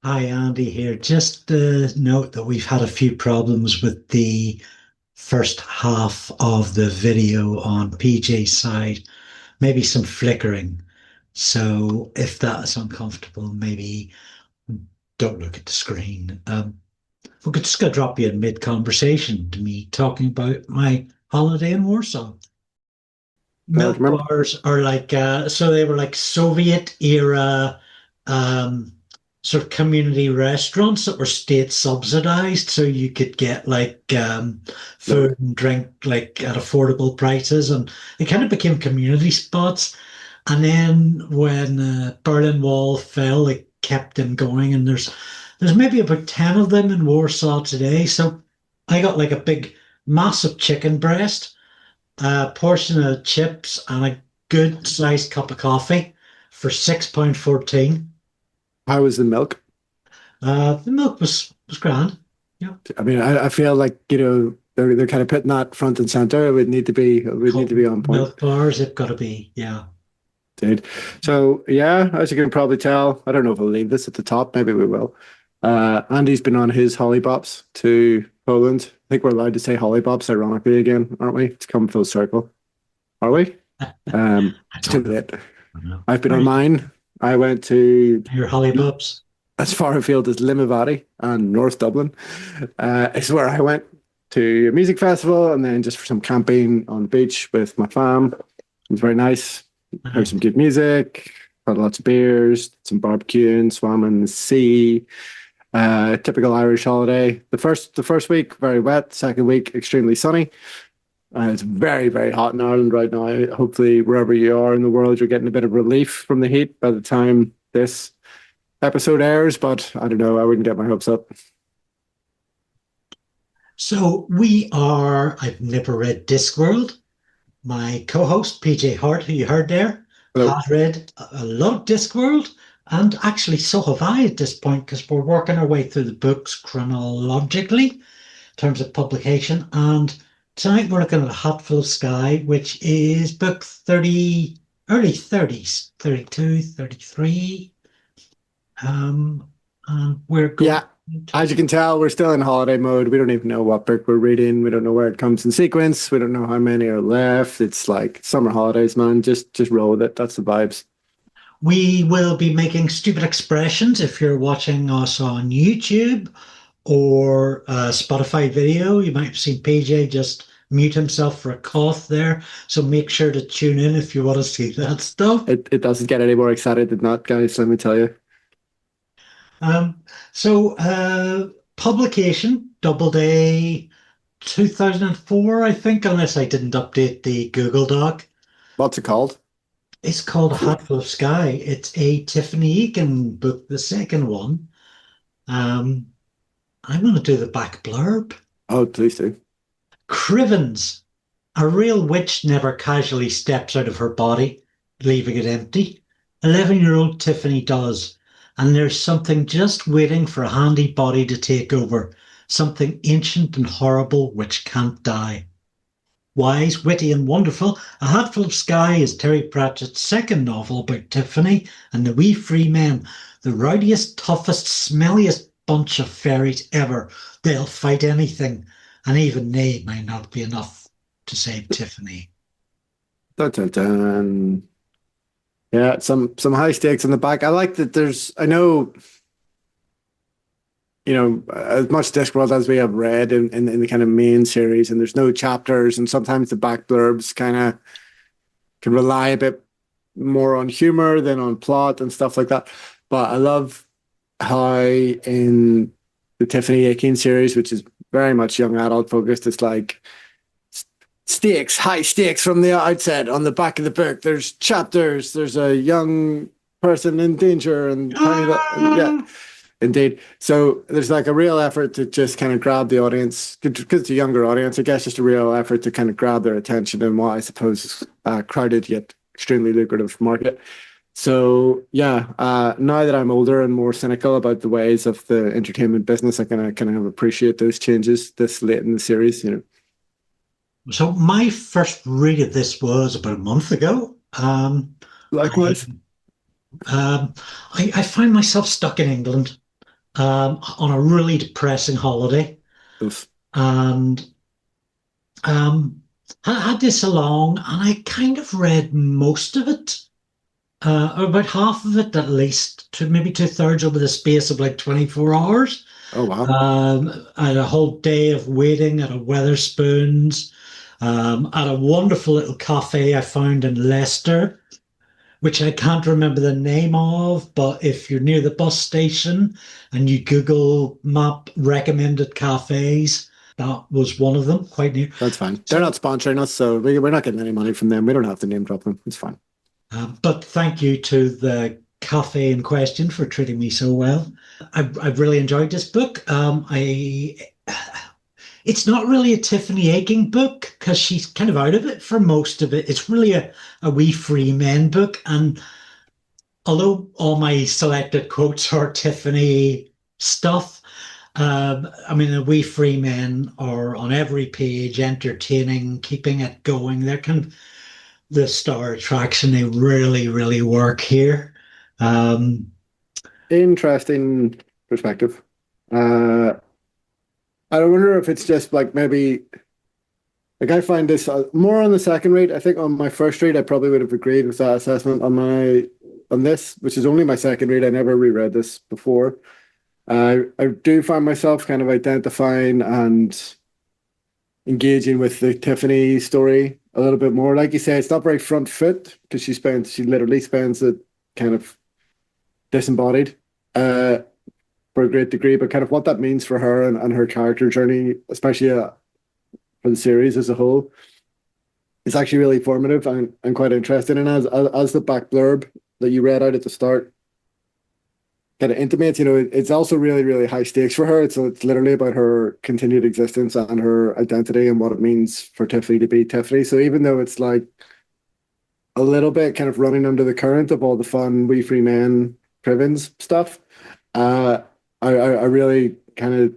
Hi, Andy here. Just note that we've had a few problems with the first half of the video on PJ's side, maybe some flickering. So if that is uncomfortable, maybe don't look at the screen. We could just go drop you in mid-conversation to me talking about my holiday in Warsaw. Milk Remember? bars are like so they were like Soviet era um sort of community restaurants that were state subsidized, so you could get like No. food and drink like at affordable prices, and it kind of became community spots. And then when Berlin Wall fell, it kept them going, and there's maybe about 10 of them in Warsaw today. So I got like a big massive chicken breast, a portion of chips, and a good sized cup of coffee for £6.14. How was the milk? The milk was grand. Yeah, I mean, I feel like, they're kind of putting that front and center. It would need to be on point, milk bars. They've got to be. Yeah. dude. So yeah, as you can probably tell, I don't know if we'll leave this at the top. Maybe we will. Andy's been on his holli-bops to Poland. I think we're allowed to say holli-bops ironically again, aren't we? It's come full circle. Are we? I It's too don't late. know. I've been on Right. mine. I went to Your holly-bops. as far afield as Limavady and North Dublin. It's where I went to a music festival and then just for some camping on the beach with my fam. It was very nice. Heard some good music, had lots of beers, some barbecuing, swam in the sea. Typical Irish holiday. The first week very wet. Second week extremely sunny. It's very very hot in Ireland right now. Hopefully wherever you are in the world, you're getting a bit of relief from the heat by the time this episode airs. But I don't know. I wouldn't get my hopes up. So I've never read Discworld. My co-host, PJ Hart, who you heard there, Hello. has read a lot of Discworld, and actually so have I at this point because we're working our way through the books chronologically in terms of publication. And tonight we're looking at A Hatful of Sky, which is book 30, early 30s, 32, 33. And we're going Yeah, as you can tell, we're still in holiday mode. We don't even know what book we're reading. We don't know where it comes in sequence. We don't know how many are left. It's like summer holidays, man. Just roll with it. That's the vibes. We will be making stupid expressions if you're watching us on YouTube or a Spotify video. You might have seen PJ just mute himself for a cough there. So make sure to tune in if you want to see that stuff. It doesn't get any more excited than that, guys. Let me tell you. Um, Publication, Doubleday 2004, I think, unless I didn't update the Google Doc. What's it called? It's called A Hatful of Sky. It's a Tiffany Egan book, the second one. Um, I'm going to do the back blurb. Oh, please do. Crivens, a real witch never casually steps out of her body, leaving it empty. 11-year-old Tiffany does, and there's something just waiting for a handy body to take over, something ancient and horrible which can't die. Wise, witty, and wonderful, A Hatful of Sky is Terry Pratchett's second novel about Tiffany and the wee free men, the rowdiest, toughest, smelliest bunch of fairies ever. They'll fight anything, and even they may not be enough to save Tiffany. Dun, dun, dun. Yeah, some high stakes on the back. I like that there's I know, as much Discworld as we have read in the kind of main series, and there's no chapters, and sometimes the back blurbs kind of can rely a bit more on humor than on plot and stuff like that. But I love how in the Tiffany Aching series, which is very much young adult focused, it's like stakes, high stakes from the outset. On the back of the book, there's chapters, there's a young person in danger, and yeah, indeed. So there's like a real effort to just kind of grab the audience, because it's a younger audience, I guess, just a real effort to kind of grab their attention in what I suppose is a crowded yet extremely lucrative market. So yeah, now that I'm older and more cynical about the ways of the entertainment business, I kind of appreciate those changes this late in the series. So my first read of this was about a month ago. I, Likewise. I find myself stuck in England. on a really depressing holiday, Oof. and I had this along, and I kind of read most of it, or about half of it at least, to maybe two-thirds over the space of like 24 hours. Oh wow. I had a whole day of waiting at a Weatherspoons, at a wonderful little cafe I found in Leicester, which I can't remember the name of, but if you're near the bus station and you Google map recommended cafes, that was one of them, quite near. That's fine. They're So, not sponsoring us, so we're not getting any money from them. We don't have to name drop them. It's fine. but thank you to the cafe in question for treating me so well. I've really enjoyed this book. It's not really a Tiffany aching book because she's kind of out of it for most of it. It's really a wee free men book. And although all my selected quotes are Tiffany stuff, I mean, the wee free men are on every page, entertaining, keeping it going. They're kind of the star attraction. They really, really work here. Um, Interesting perspective. Uh, I wonder if it's just like maybe like I find this more on the second read. I think on my first read, I probably would have agreed with that assessment on this, which is only my second read. I never reread this before. I do find myself kind of identifying and engaging with the Tiffany story a little bit more. Like you say, it's not very front foot because she literally spends it kind of disembodied uh, for a great degree, but kind of what that means for her and her character journey, especially for the series as a whole, is actually really formative and quite interesting. And as the back blurb that you read out at the start kind of intimates, it's also really, really high stakes for her. It's literally about her continued existence and her identity and what it means for Tiffany to be Tiffany. So even though it's like a little bit kind of running under the current of all the fun We Free Men Privens stuff, uh, I really kind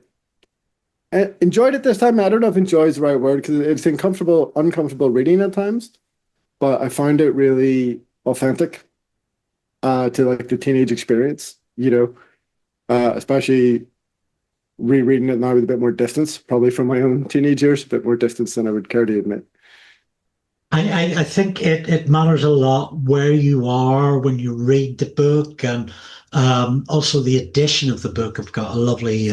of enjoyed it this time. I don't know if enjoy is the right word because it's uncomfortable reading at times, but I found it really authentic to like the teenage experience, especially rereading it now with a bit more distance, probably from my own teenage years, a bit more distance than I would care to admit. I think it matters a lot where you are when you read the book, and also the edition of the book. I've got a lovely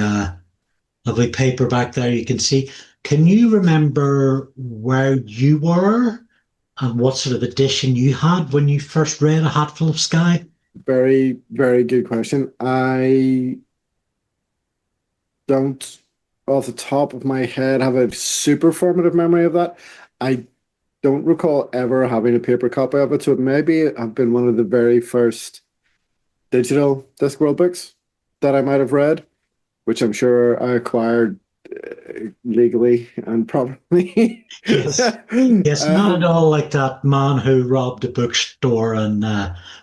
paperback there you can see. Can you remember where you were and what sort of edition you had when you first read A Hatful of Sky? Very, very good question. I don't, off the top of my head, have a super formative memory of that. I don't recall ever having a paper copy of it, so it maybe have been one of the very first digital Discworld books that I might have read, which I'm sure I acquired legally and properly. Yes. Yes, not at all like that man who robbed a bookstore and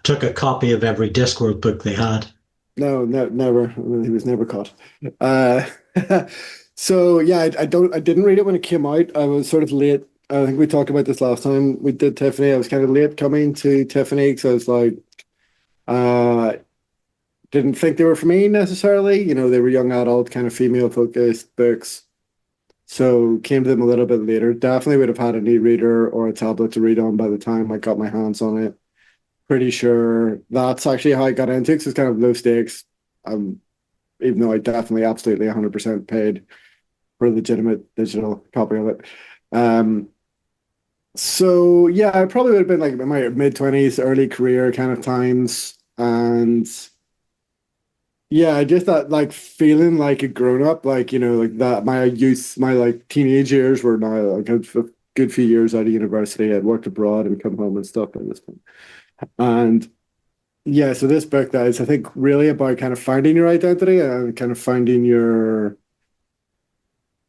took a copy of every Discworld book they had. No, never. He was never caught. Uh, so yeah, I didn't read it when it came out. I was sort of late. I think we talked about this last time we did Tiffany. I was kind of late coming to Tiffany because I was like, uh, didn't think they were for me necessarily. They were young adult, kind of female focused books. So came to them a little bit later. Definitely would have had an e-reader or a tablet to read on by the time I got my hands on it. Pretty sure that's actually how I got into it. 'Cause it's kind of low stakes. Even though I definitely absolutely 100% paid for a legitimate digital copy of it. Um, so yeah, I probably would have been like in my mid-20s, early career kind of times. And yeah, I just that like feeling like a grown up, like, like that my youth, my like teenage years were now like a good few years out of university. I'd worked abroad and come home and stuff at this point. And yeah, so this book that is, I think, really about kind of finding your identity and kind of finding your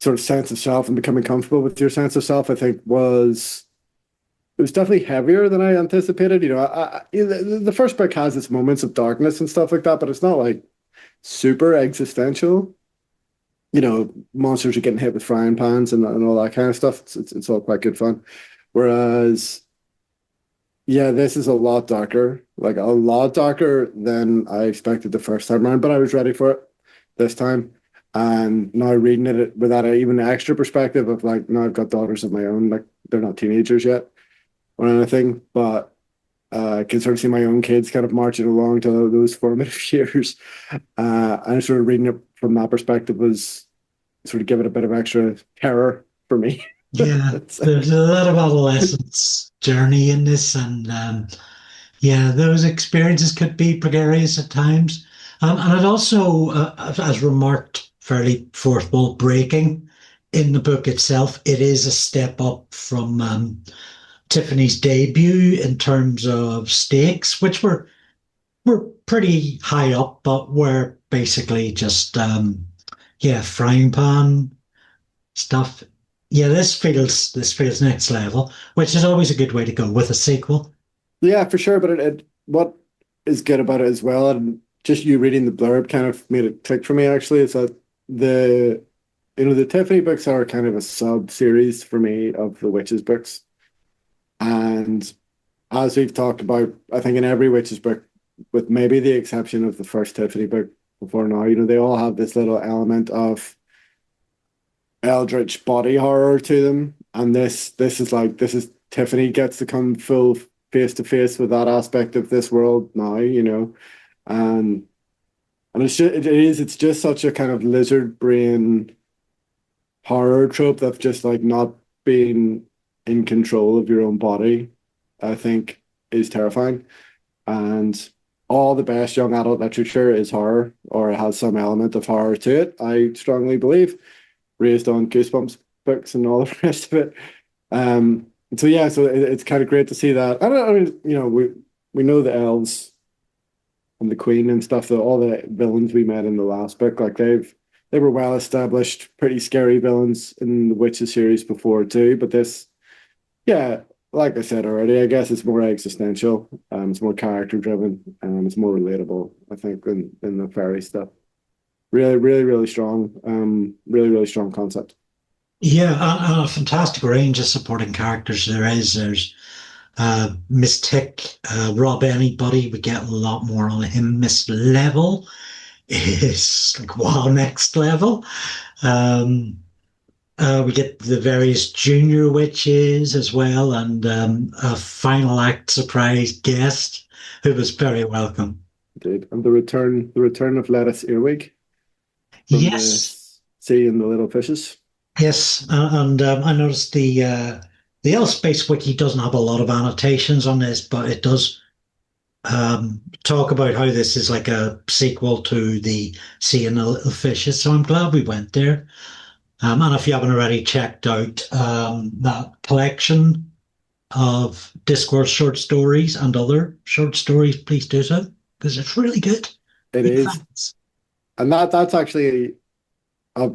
sort of sense of self and becoming comfortable with your sense of self, I think it was definitely heavier than I anticipated. The first book has its moments of darkness and stuff like that, but it's not like super existential. Monsters are getting hit with frying pans and all that kind of stuff. It's all quite good fun. Whereas, yeah, this is a lot darker, like a lot darker than I expected the first time around, but I was ready for it. this time. And now reading it with that even extra perspective of like, now I've got daughters of my own, like they're not teenagers yet or anything, but I can sort of see my own kids kind of marching along to those formative years. And sort of reading it from that perspective was sort of give it a bit of extra terror for me. Yeah, So, there's a lot of adolescence journey in this, and yeah, those experiences could be precarious at times. And it also, as remarked, fairly fourth wall breaking in the book itself. It is a step up from Tiffany's debut in terms of stakes, which were pretty high up, but were basically just yeah, frying pan stuff. Yeah, this feels next level, which is always a good way to go with a sequel. yeah, for sure. But what is good about it as well, and just you reading the blurb kind of made it click for me actually, is that the the Tiffany books are kind of a sub series for me of the witches books. And as we've talked about, I think in every witches book, with maybe the exception of the first Tiffany book before now, they all have this little element of eldritch body horror to them. And this is Tiffany gets to come full face to face with that aspect of this world now. And it's just such a kind of lizard brain horror trope of just like not being in control of your own body, I think is terrifying. And all the best young adult literature is horror, or it has some element of horror to it, I strongly believe, raised on Goosebumps books and all the rest of it. So yeah, so it's kind of great to see that. I mean, we know the elves and the queen and stuff. All the villains we met in the last book, like they were well established, pretty scary villains in the Witches series before too. But this, yeah, like I said already, I guess it's more existential. It's more character driven, and it's more relatable, I think, than the fairy stuff. Really, really, really strong. Really, really strong concept. Yeah, and a fantastic range of supporting characters there is. There's Mystic, Rob Anybody. We get a lot more on him. Miss Level is like wow, next level. Um, we get the various junior witches as well, and a final act surprise guest who was very welcome. Indeed. And the return of Lettuce Earwig from the Yes, sea and the little fishes. yes, and I noticed the L-Space wiki doesn't have a lot of annotations on this, but it does talk about how this is like a sequel to the Sea and the Little Fishes. So I'm glad we went there. And if you haven't already checked out that collection of Discworld short stories and other short stories, please do so because it's really good. It Yeah, is, thanks. and that's actually a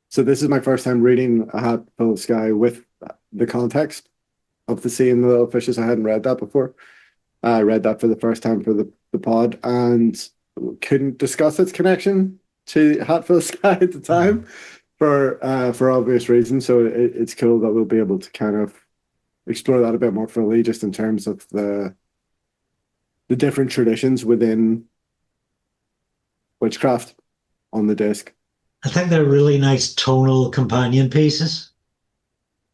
so this is my first time reading A Hat Full of Sky with the context of the sea and the little fishes. I hadn't read that before. I read that for the first time for the pod and couldn't discuss its connection to Hat Full of Sky at the time for obvious reasons. So it's cool that we'll be able to kind of explore that a bit more fully, just in terms of the different traditions within witchcraft on the disc. I think they're really nice tonal companion pieces.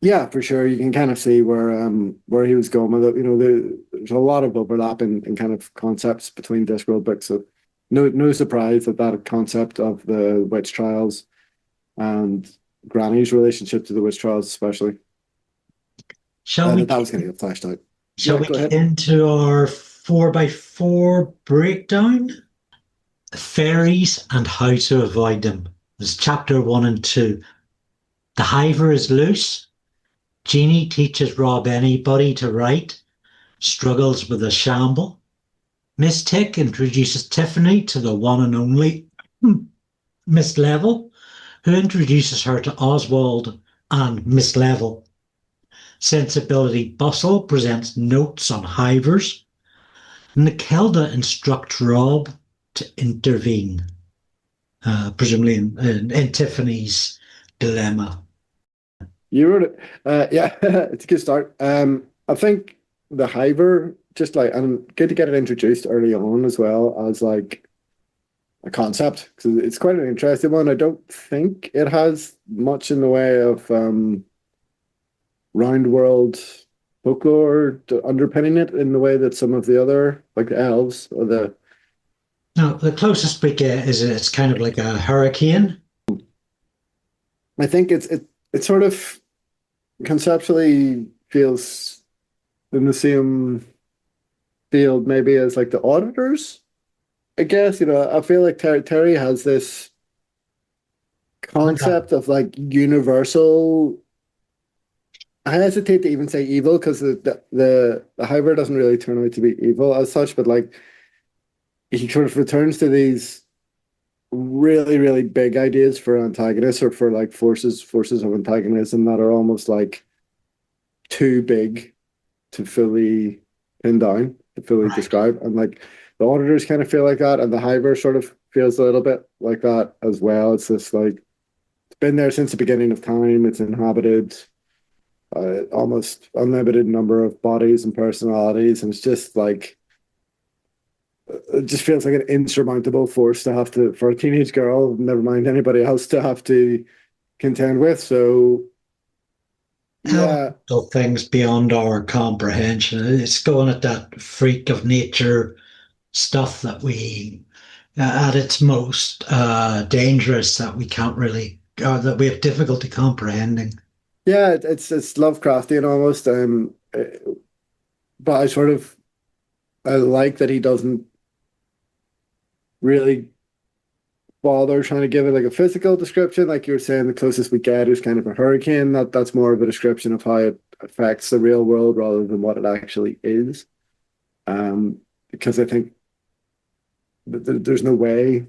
Yeah, for sure. You can kind of see where he was going with it. There's a lot of overlap in kind of concepts between Discworld books. So no surprise that concept of the witch trials and Granny's relationship to the witch trials, especially, Shall we that was going to get fleshed out. shall Yeah, we go get ahead. into our 4x4 breakdown? Fairies and how to avoid them. There's chapter 1 and 2. The Hiver is loose. Jeannie teaches Rob Anybody to write, struggles with a shamble. Miss Tick introduces Tiffany to the one and only Miss Level, who introduces her to Oswald and Miss Level. Sensibility Bustle presents notes on hivers. Nikilda instructs Rob to intervene, presumably in Tiffany's dilemma. You wrote it. Yeah, it's a good start. I think the Hiver, just like, and good to get it introduced early on as well as like a concept because it's quite an interesting one. I don't think it has much in the way of round world folklore underpinning it in the way that some of the other, like the elves or the. No, the closest we get is it's kind of like a hurricane. I think it sort of conceptually feels in the same field maybe as like the auditors. I guess I feel like Terry has this Okay. concept of like universal. I hesitate to even say evil because the Hiver doesn't really turn out to be evil as such, but like he sort of returns to these really, really big ideas for antagonists or for like forces of antagonism that are almost like too big to fully pin down, to fully Right. describe. And like the auditors kind of feel like that, and the Hiver sort of feels a little bit like that as well. It's just like it's been there since the beginning of time. It's inhabited almost unlimited number of bodies and personalities, and it's just like it just feels like an insurmountable force to have to for a teenage girl, never mind anybody else, to have to contend with. So yeah, Elemental things beyond our comprehension. It's going at that freak of nature stuff that we, at its most dangerous, that we can't really, that we have difficulty comprehending. yeah, it's Lovecraftian almost. But I like that he doesn't really bother trying to give it like a physical description. Like you were saying, the closest we get is kind of a hurricane. That's more of a description of how it affects the real world rather than what it actually is. Because I think there's no way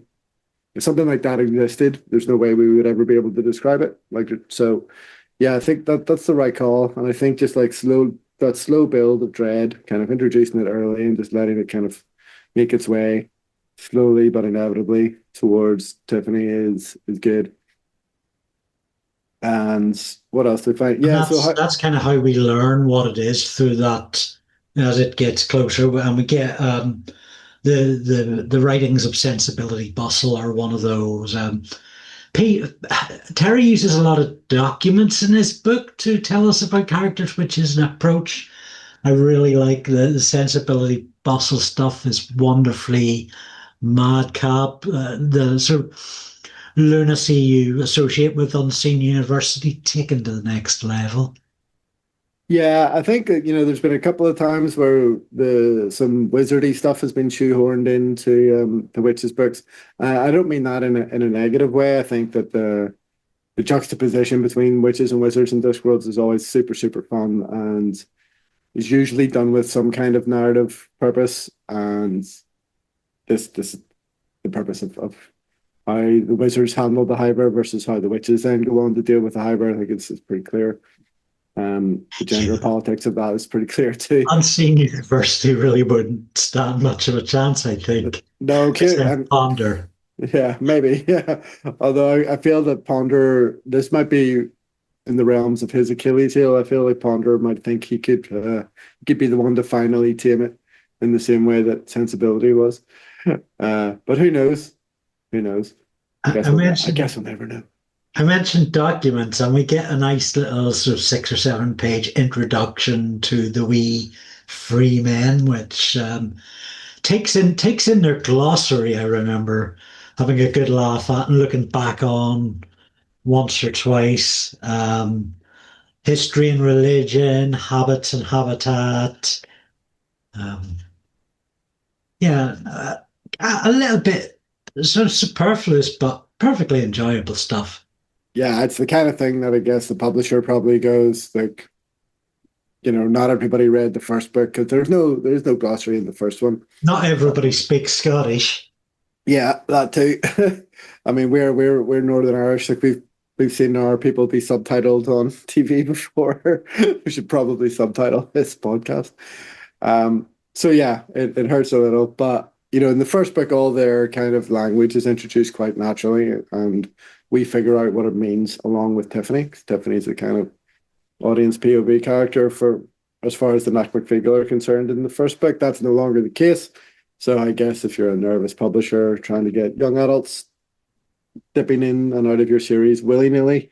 if something like that existed, there's no way we would ever be able to describe it. Like so, yeah, I think that's the right call. And I think just like slow build of dread, kind of introducing it early and just letting it kind of make its way slowly but inevitably towards Tiffany is good. And what else did I find? And Yeah, so that's kind of how we learn what it is through that as it gets closer, and we get the writings of sensibility bustle are one of those. P, Terry uses a lot of documents in his book to tell us about characters, which is an approach I really like. The sensibility bustle stuff is wonderfully madcap. The sort of lunacy you associate with Unseen University taken to the next level. yeah, I think that, there's been a couple of times where the some wizardy stuff has been shoehorned into the witches' books. I don't mean that in a negative way. I think that the juxtaposition between witches and wizards in Discworlds is always super, super fun and is usually done with some kind of narrative purpose. And this the purpose of how the wizards handle the Hiver versus how the witches then go on to deal with the Hiver. I think it's pretty clear. The gender politics of that is pretty clear too. Unseen University really wouldn't stand much of a chance, I think. No, Except and Ponder. yeah, maybe, yeah. Although I feel that Ponder, this might be in the realms of his Achilles heel. I feel like Ponder might think he could be the one to finally tame it in the same way that Sensibility was. But who knows? Who knows? I I, guess I I mentioned guess we'll never know. I mentioned documents, and we get a nice little sort of 6 or 7 page introduction to the wee free men, which takes in their glossary. I remember having a good laugh at and looking back on once or twice. History and religion, habits and habitat. Um, yeah, a little bit sort of superfluous, but perfectly enjoyable stuff. Yeah, it's the kind of thing that I guess the publisher probably goes like, not everybody read the first book because there's no glossary in the first one. Not everybody speaks Scottish. Yeah, that too. I mean, we're Northern Irish. Like we've seen our people be subtitled on TV before. We should probably subtitle this podcast. So yeah, it hurts a little, but in the first book, all their kind of language is introduced quite naturally, and we figure out what it means along with Tiffany. 'Cause Tiffany's a kind of audience POV character for as far as the Mac McFeagle are concerned. In the first book, that's no longer the case. So I guess if you're a nervous publisher trying to get young adults dipping in and out of your series willy-nilly,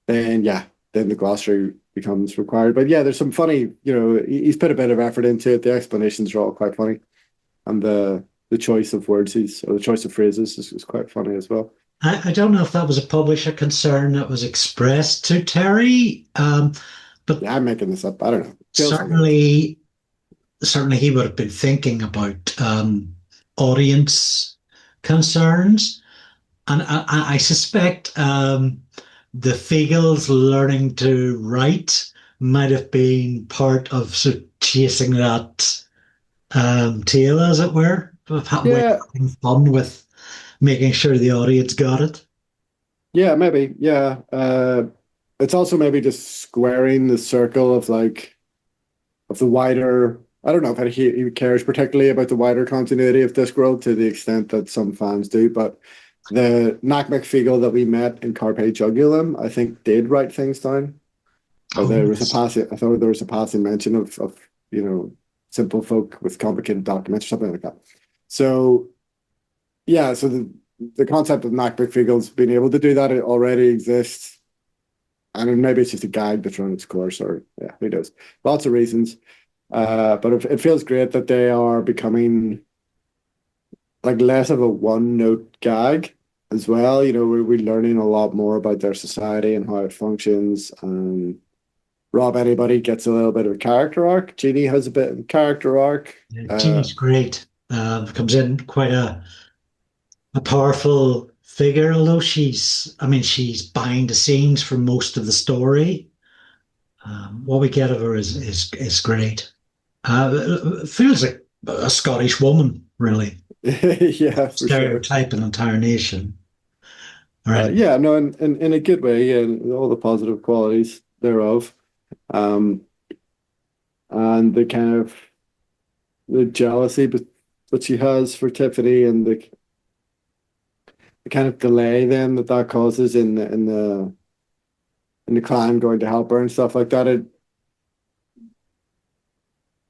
then yeah, then the glossary becomes required. But yeah, there's some funny, he's put a bit of effort into it. The explanations are all quite funny. And the choice of words or the choice of phrases is quite funny as well. I don't know if that was a publisher concern that was expressed to Terry, but Yeah, I'm making this up. I don't know. Feels like it. certainly he would have been thinking about audience concerns. And I suspect the Fagels learning to write might have been part of sort of chasing that tail, as it were, of Yeah, having fun with making sure the audience got it. yeah, maybe. Yeah. It's also maybe just squaring the circle of of the wider. I don't know if he cares particularly about the wider continuity of Discworld to the extent that some fans do, but the Mac McFeagle that we met in Carpe Jugulum, I think, did write things down. Or Oh, there was a yes. passing. I thought there was a passing mention of simple folk with complicated documents or something like that. So yeah, so the concept of Mac McFeagle's being able to do that, it already exists. And maybe it's just a guide that's run its course, or yeah, who knows? Lots of reasons. But it feels great that they are becoming like less of a one note gag as well. We're learning a lot more about their society and how it functions. Rob Anybody gets a little bit of a character arc. Jeannie has a bit of a character arc. Yeah, Jeannie's great. Comes in quite a powerful figure, although she's behind the scenes for most of the story. What we get of her is great. Feels like a Scottish woman, really. Yeah, for sure. Stereotype an entire nation. All right. Yeah, no, in a good way, yeah, and all the positive qualities thereof. Um, and the kind of the jealousy that she has for Tiffany and the kind of delay then that causes in the clan going to help her and stuff like that.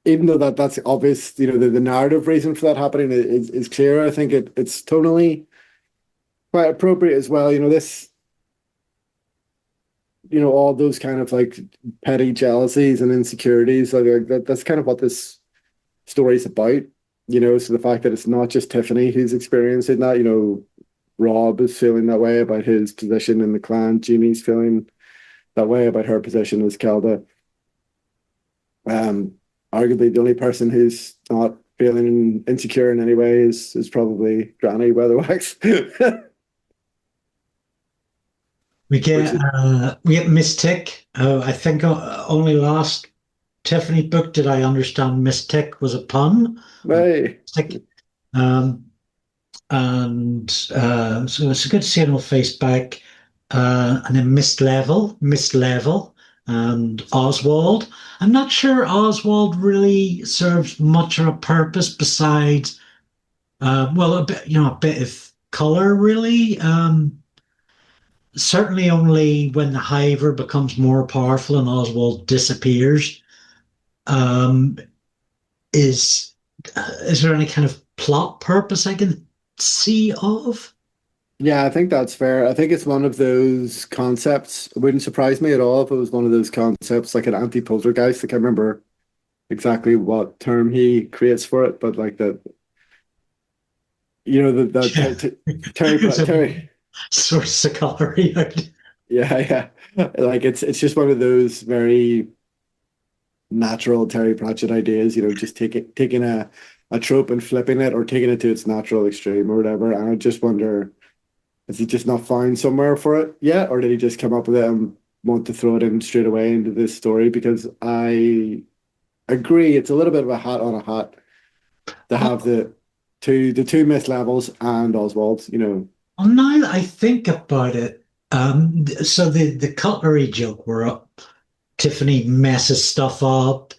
Even though that's obvious, the narrative reason for that happening is clear. I think it's tonally quite appropriate as well. All those kind of like petty jealousies and insecurities, that's kind of what this story's about. So the fact that it's not just Tiffany who's experiencing that, Rob is feeling that way about his position in the clan. Jeannie's feeling that way about her position as Kelda. Arguably the only person who's not feeling insecure in any way is probably Granny Weatherwax. Which is, We get Mystic. I think only last Tiffany book did I understand Mystic was a pun. hey, Mystic. Um, and so it's good to see an old face back. And then Mist Level, and Oswald. I'm not sure Oswald really serves much of a purpose besides, well, a bit of color, really. Certainly only when the Hiver becomes more powerful and Oswald disappears. Um, is there any kind of plot purpose I can see of? yeah, I think that's fair. I think it's one of those concepts. It wouldn't surprise me at all if it was one of those concepts like an anti-poltergeist. I can't remember exactly what term he creates for it, but like that, Yeah. It's a Terry, source of coloring. yeah, yeah. Like it's just one of those very natural Terry Pratchett ideas, just taking a trope and flipping it or taking it to its natural extreme or whatever. And I just wonder, has he just not found somewhere for it yet, or did he just come up with it and want to throw it in straight away into this story? Because I agree, it's a little bit of a hat on a hat to have the two mist levels and Oswald's. Well, now that I think about it, so the cutlery joke where Tiffany messes stuff up,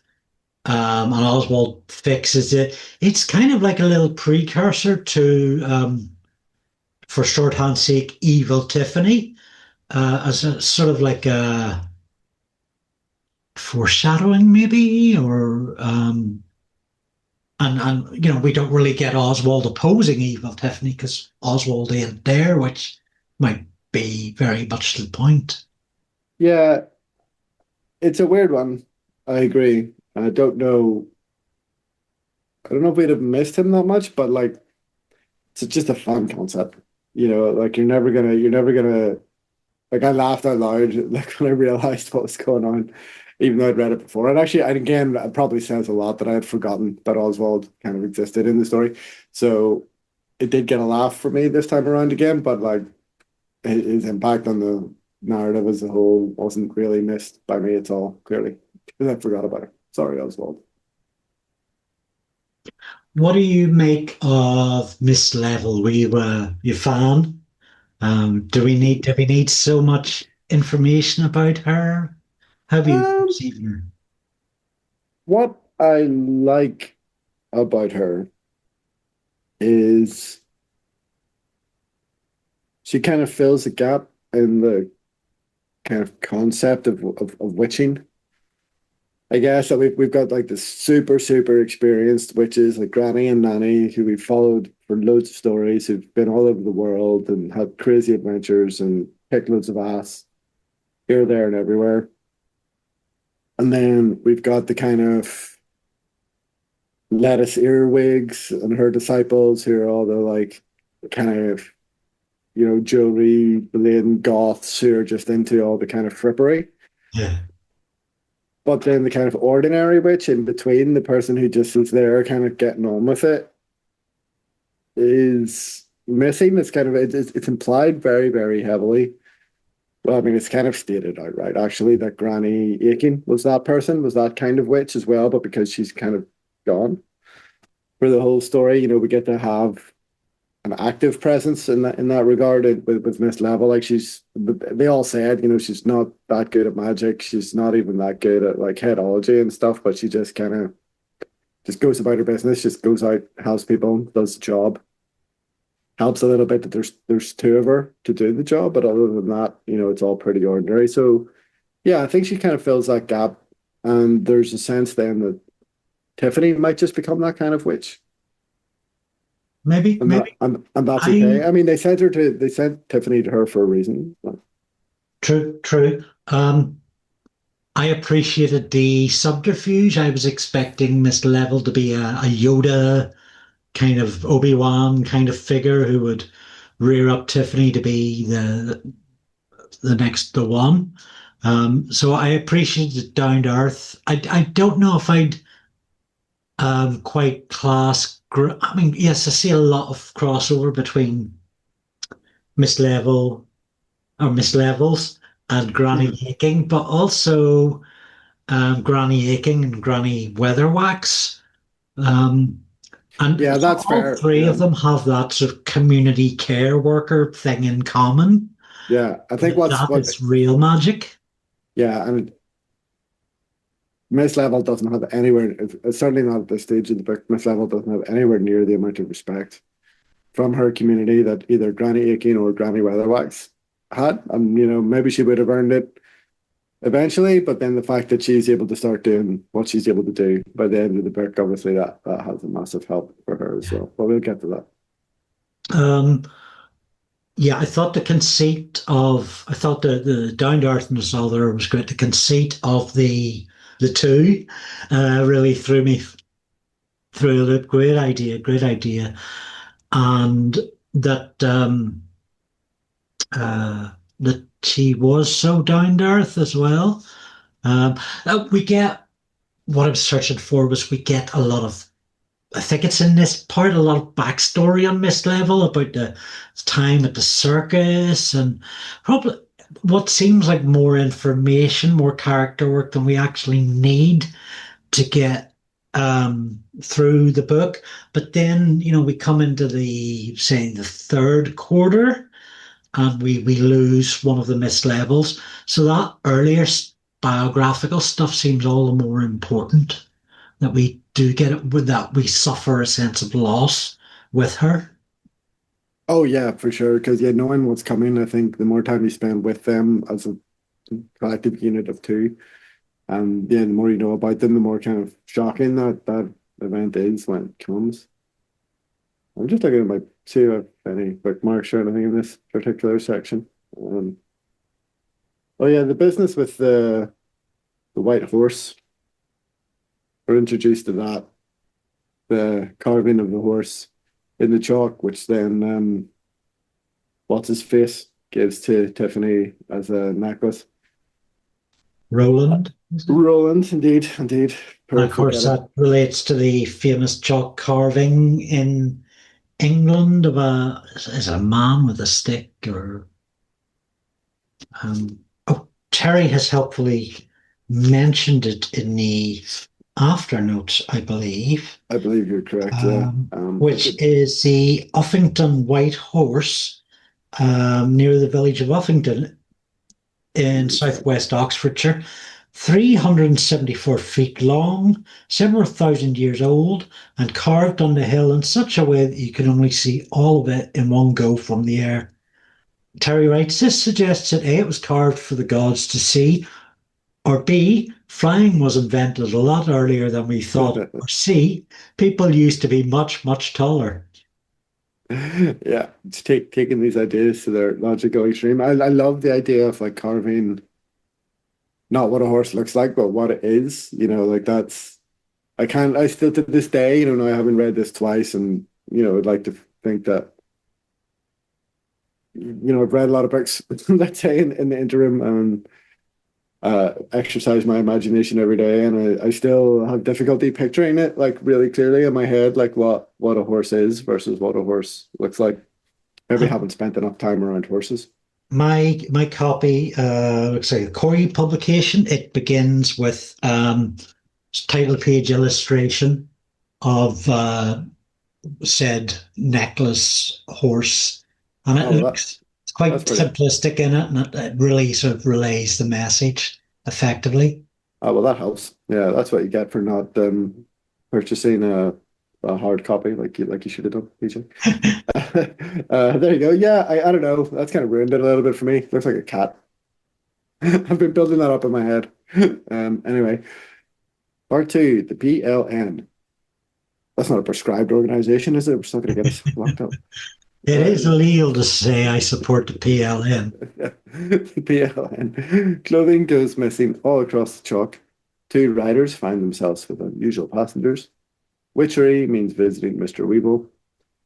and Oswald fixes it. It's kind of like a little precursor to, for shorthand's sake, Evil Tiffany, as a sort of like a foreshadowing, maybe, or and we don't really get Oswald opposing evil Tiffany because Oswald ain't there, which might be very much the point. Yeah, it's a weird one. I agree. I don't know. I don't know if we'd have missed him that much, but like it's just a fun concept. Like you're never gonna like I laughed out loud like when I realized what was going on, even though I'd read it before. And again, it probably says a lot that I had forgotten that Oswald kind of existed in the story. So it did get a laugh for me this time around again, but like his impact on the narrative as a whole wasn't really missed by me at all, clearly. Because I forgot about it. Sorry, Oswald. What do you make of Miss Level? Were you fan? Do we need so much information about her? How do you Um, perceive her? what I like about her is she kind of fills a gap in the kind of concept of witching. I guess that we've got like the super super experienced witches like Granny and Nanny who we've followed for loads of stories who've been all over the world and had crazy adventures and kicked loads of ass here, there, and everywhere. And then we've got the kind of lettuce earwigs and her disciples who are all the like kind of jewelry laden goths who are just into all the kind of frippery. Yeah, But then the kind of ordinary witch in between, the person who just is there kind of getting on with it, is missing. It's implied very, very heavily. Well, I mean, it's kind of stated outright, actually, that Granny Aiken was that person, was that kind of witch as well, but because she's kind of gone for the whole story, we get to have an active presence in that regard with Miss Level. Like they all said, she's not that good at magic. She's not even that good at like headology and stuff, but she just kind of just goes about her business, just goes out, helps people, does the job. Helps a little bit that there's two of her to do the job, but other than that, it's all pretty ordinary. So yeah, I think she kind of fills that gap. And there's a sense then that Tiffany might just become that kind of witch. maybe, And that maybe. and that's I okay. I mean, they sent Tiffany to her for a reason. True, true. I appreciated the subterfuge. I was expecting Miss Level to be a Yoda kind of Obi-Wan kind of figure who would rear up Tiffany to be the one. So I appreciated down to earth. I don't know if I'd quite class. I mean, yes, I see a lot of crossover between Miss Level or Miss Levels and Granny Mhm. Aching, but also Granny Aching and Granny Weatherwax. Um, and Yeah, so that's all fair. three Yeah. of them have that sort of community care worker thing in common. Yeah. I think That what is real magic. yeah, and Miss Level doesn't have anywhere, it's certainly not at this stage of the book. Miss Level doesn't have anywhere near the amount of respect from her community that either Granny Aiken or Granny Weatherwax had. And, maybe she would have earned it eventually, but then the fact that she's able to start doing what she's able to do by the end of the book, obviously that has a massive help for her as well. But we'll get to that. Um, yeah, I thought the down to earthness of there was great. The conceit of the two really threw me through a loop. Great idea, great idea. And that that she was so down to earth as well. Um, we get what I was searching for was we get a lot of I think it's in this part a lot of backstory on Miss Level about the time at the circus and probably what seems like more information, more character work than we actually need to get through the book. But then, we come into the saying the third quarter and we lose one of the Miss Levels. So that earlier biographical stuff seems all the more important that we do get it with that we suffer a sense of loss with her. Oh yeah, for sure. Because yeah, knowing what's coming, I think the more time you spend with them as a collective unit of two, and yeah, the more you know about them, the more kind of shocking that event is when it comes. I'm just looking at my see if I have any bookmarks or anything in this particular section. Um, oh yeah, the business with the white horse. We're introduced to that, the carving of the horse in the chalk, which then what's his face gives to Tiffany as a necklace. Roland. Roland, indeed, indeed. And of Perfect. course, that relates to the famous chalk carving in England of is it a man with a stick or oh, Terry has helpfully mentioned it in the after notes, I believe, I believe you're correct. Yeah. which is the Uffington White Horse near the village of Uffington in southwest Oxfordshire. 374 feet long, several thousand years old, and carved on the hill in such a way that you can only see all of it in one go from the air. Terry writes, this suggests that A, it was carved for the gods to see, or B, flying was invented a lot earlier than we thought, or C, people used to be much, much taller. Yeah, it's taking these ideas to their logical extreme. I love the idea of like carving not what a horse looks like, but what it is. Like that's I still to this day, I haven't read this twice and I'd like to think that I've read a lot of books, let's say in the interim, and exercise my imagination every day, and I still have difficulty picturing it like really clearly in my head, like what a horse is versus what a horse looks like. Maybe I haven't spent enough time around horses. My copy looks like a Corey publication. It begins with title page illustration of said necklace horse, and it Oh, looks it's quite that's brilliant. simplistic in it, and it really sort of relays the message effectively. Oh, well, that helps. Yeah, that's what you get for not purchasing a hard copy like you should have done, PJ. There you go. Yeah, I don't know. That's kind of ruined it a little bit for me. Looks like a cat. I've been building that up in my head. Anyway, part two, the PLN. That's not a prescribed organization, is it? We're still going to get us locked up. It is illegal to say I support the PLN. The PLN. Clothing goes missing all across the chalk. Two riders find themselves with unusual passengers. Witchery means visiting Mr. Weevil.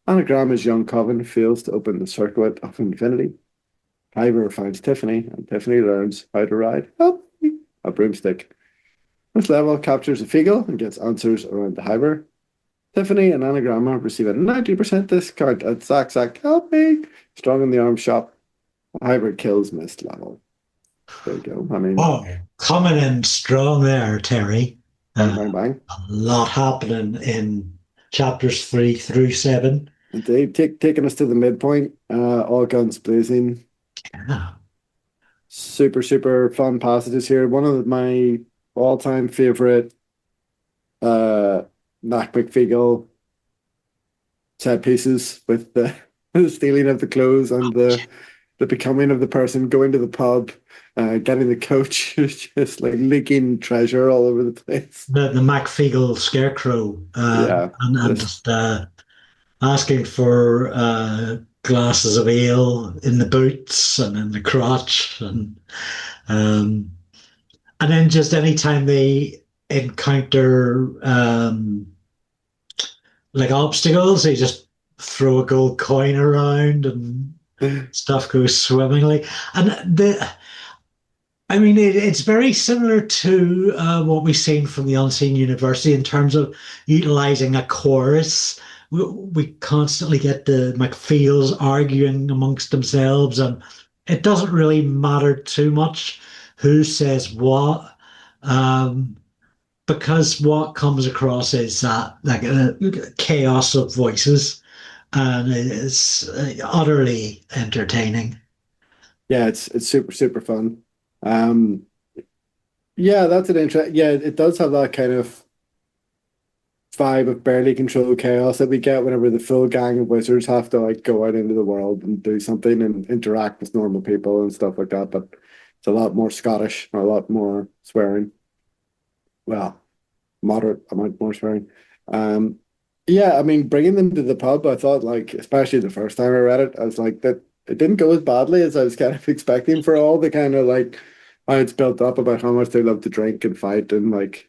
Anagram is young Coven fails to open the circlet of infinity. Hiver finds Tiffany, and Tiffany learns how to ride a broomstick. This level captures a Feagle and gets answers around the Hiver. Tiffany and Anagramma receive a 90% discount at Zack Help Me! Strong in the Arm Shop. Hiver kills Mist level. There you go. I mean, Oh, coming in strong there, Terry. bang, bang, bang. A lot happening in chapters 3 through 7. Indeed, taking us to the midpoint. All guns blazing. Yeah. Super, super fun passages here. One of my all-time favorite Mac McFeagle set pieces with the stealing of the clothes and the becoming of the person, going to the pub, getting the coach, just like leaking treasure all over the place. The MacFeagle scarecrow, Yeah, and just asking for glasses of ale in the boots and in the crotch, and then just anytime they encounter like obstacles, they just throw a gold coin around and stuff goes swimmingly. And it's very similar to what we've seen from the Unseen University in terms of utilizing a chorus. We constantly get the McFeels arguing amongst themselves, and it doesn't really matter too much who says what, because what comes across is that like a chaos of voices, and it's utterly entertaining. Yeah, it's super, super fun. Um, yeah, that's an interest. Yeah, it does have that kind of vibe of barely controlled chaos that we get whenever the full gang of wizards have to like go out into the world and do something and interact with normal people and stuff like that. But it's a lot more Scottish, a lot more swearing. Well, moderate amount more swearing. Um, yeah, I mean, bringing them to the pub, I thought, like, especially the first time I read it, I was like, that it didn't go as badly as I was kind of expecting for all the kind of like how it's built up about how much they love to drink and fight and like,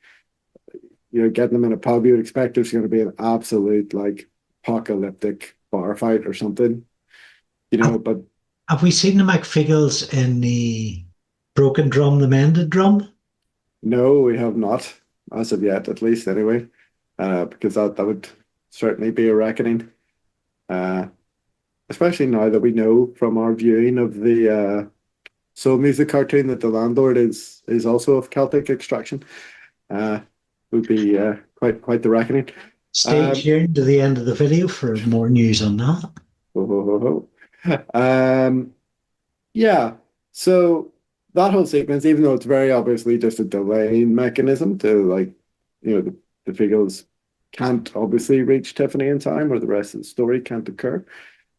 getting them in a pub, you'd expect there's going to be an absolute like apocalyptic bar fight or something, Have, but have we seen the McFiggles in the Broken Drum, the Mended Drum? no, we have not, as of yet, at least anyway, because that would certainly be a reckoning. Uh, Especially now that we know from our viewing of the soul music cartoon that the landlord is also of Celtic extraction. Uh, would be quite the reckoning. Stay Um, tuned to the end of the video for more news on that. ho, ho, ho, ho. Yeah, so that whole sequence, even though it's very obviously just a delaying mechanism to like, the Figgles can't obviously reach Tiffany in time, or the rest of the story can't occur.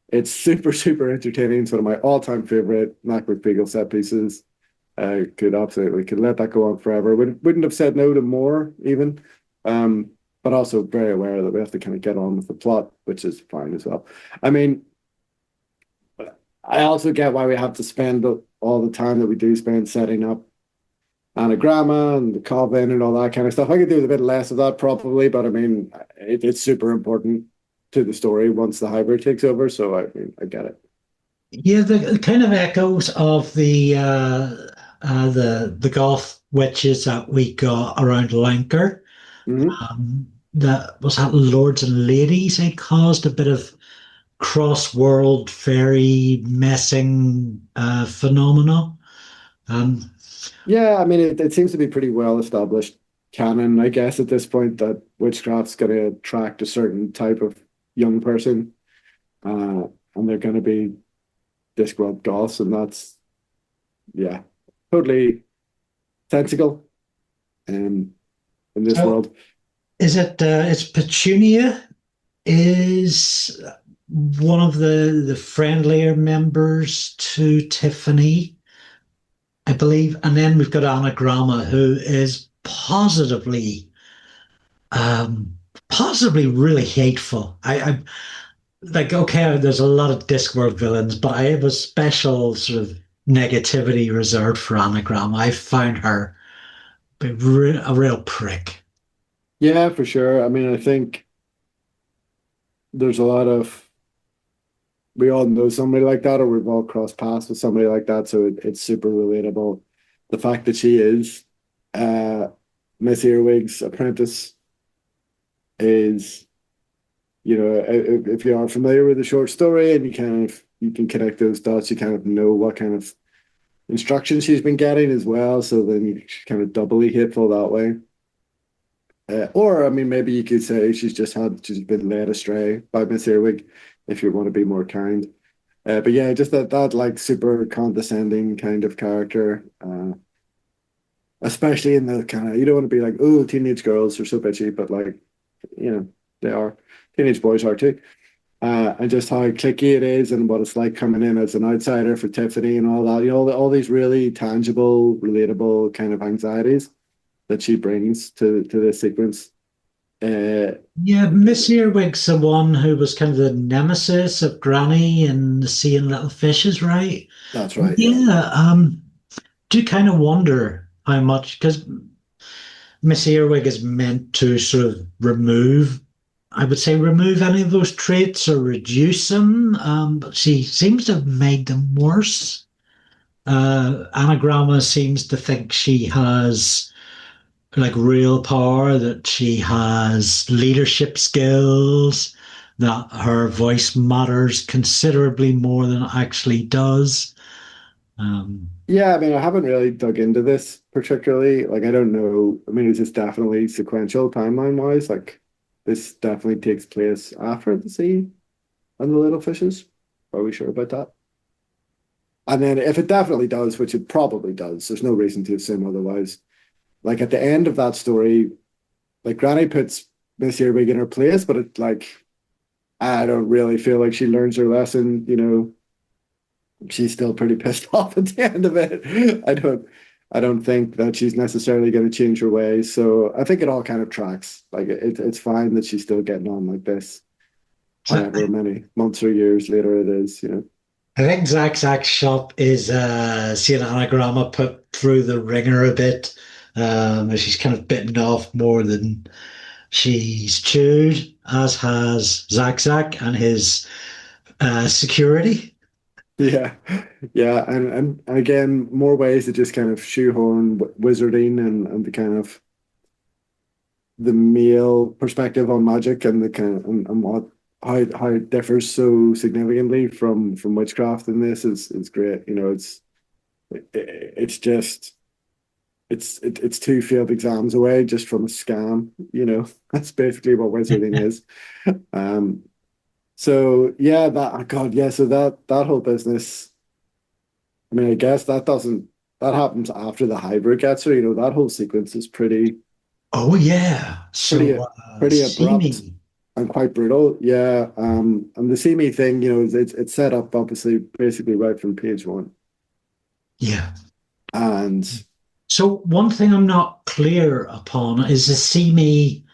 It's super, super entertaining. It's one of my all-time favorite Macbeth Beagle set pieces. Could let that go on forever. Wouldn't have said no to more even, but also very aware that we have to kind of get on with the plot, which is fine as well. I mean, I also get why we have to spend all the time that we do spend setting up anagramma and the coven and all that kind of stuff. I could do with a bit less of that probably, but I mean, it's super important to the story once the hybrid takes over. So I mean, I get it. Yeah, the kind of echoes of the goth witches that we got around Lanker. Mm-hmm. That was that Lords and Ladies. It caused a bit of cross-world fairy messing phenomena. Um, Yeah, I mean, it seems to be pretty well established canon, I guess, at this point that witchcraft's going to attract a certain type of young person, and they're going to be Discworld goths, and that's yeah, totally sensible in this so world. is it? It's Petunia is one of the friendlier members to Tiffany, I believe, and then we've got Anagramma, who is um, positively really hateful. I like okay, there's a lot of Discworld villains, but I have a special sort of negativity reserved for Anagram. I found her a real prick. Yeah, for sure. I mean, I think there's a lot of we all know somebody like that, or we've all crossed paths with somebody like that, so it's super relatable. The fact that she is uh, Miss Earwig's apprentice is, if you are familiar with the short story and you can connect those dots, you kind of know what kind of instruction she's been getting as well. So then you kind of doubly hateful that way. Or I mean, maybe you could say she's been led astray by Miss Earwig, if you want to be more kind. But yeah, just that like super condescending kind of character, especially in the kind of you don't want to be like, oh, teenage girls are so bitchy, but like, they are. Teenage boys are too. And just how clicky it is and what it's like coming in as an outsider for Tiffany and all that. All these really tangible, relatable kind of anxieties that she brings to this sequence. Uh, Yeah, Miss Earwig's the one who was kind of the nemesis of Granny and the Sea and Little Fishes, right? that's right, yeah. Yeah, do kind of wonder how much because Miss Earwig is meant to sort of I would say, remove any of those traits or reduce them, but she seems to have made them worse. Anagramma seems to think she has like real power, that she has leadership skills, that her voice matters considerably more than it actually does. Um, Yeah, I mean, I haven't really dug into this particularly. Like, I don't know. I mean, is this definitely sequential timeline wise? Like, this definitely takes place after the sea and the little fishes. Are we sure about that? And then if it definitely does, which it probably does, there's no reason to assume otherwise. Like at the end of that story, like Granny puts Miss Earwig in her place, but it like I don't really feel like she learns her lesson. She's still pretty pissed off at the end of it. I don't think that she's necessarily going to change her ways. So I think it all kind of tracks. Like it's fine that she's still getting on like this, So however many months or years later it is, you know. I think Zach's shop is seeing Anagramma put through the ringer a bit. She's kind of bitten off more than she's chewed, as has Zach and his security. Yeah, yeah, and again, more ways to just kind of shoehorn wizarding and the kind of the male perspective on magic and the kind of and what how it differs so significantly from witchcraft in this is great. You know, it's just it's two failed exams away just from a scam. You know, that's basically what wizarding is. Um, so yeah, that oh God, yeah. So that whole business. I mean, I guess that happens after the hybrid gets her. You know, that whole sequence is Oh yeah. pretty So pretty see abrupt me. and quite brutal. Yeah. And the see me thing, you know, it's set up obviously basically right from page one. Yeah. And So one thing I'm not clear upon is the see me.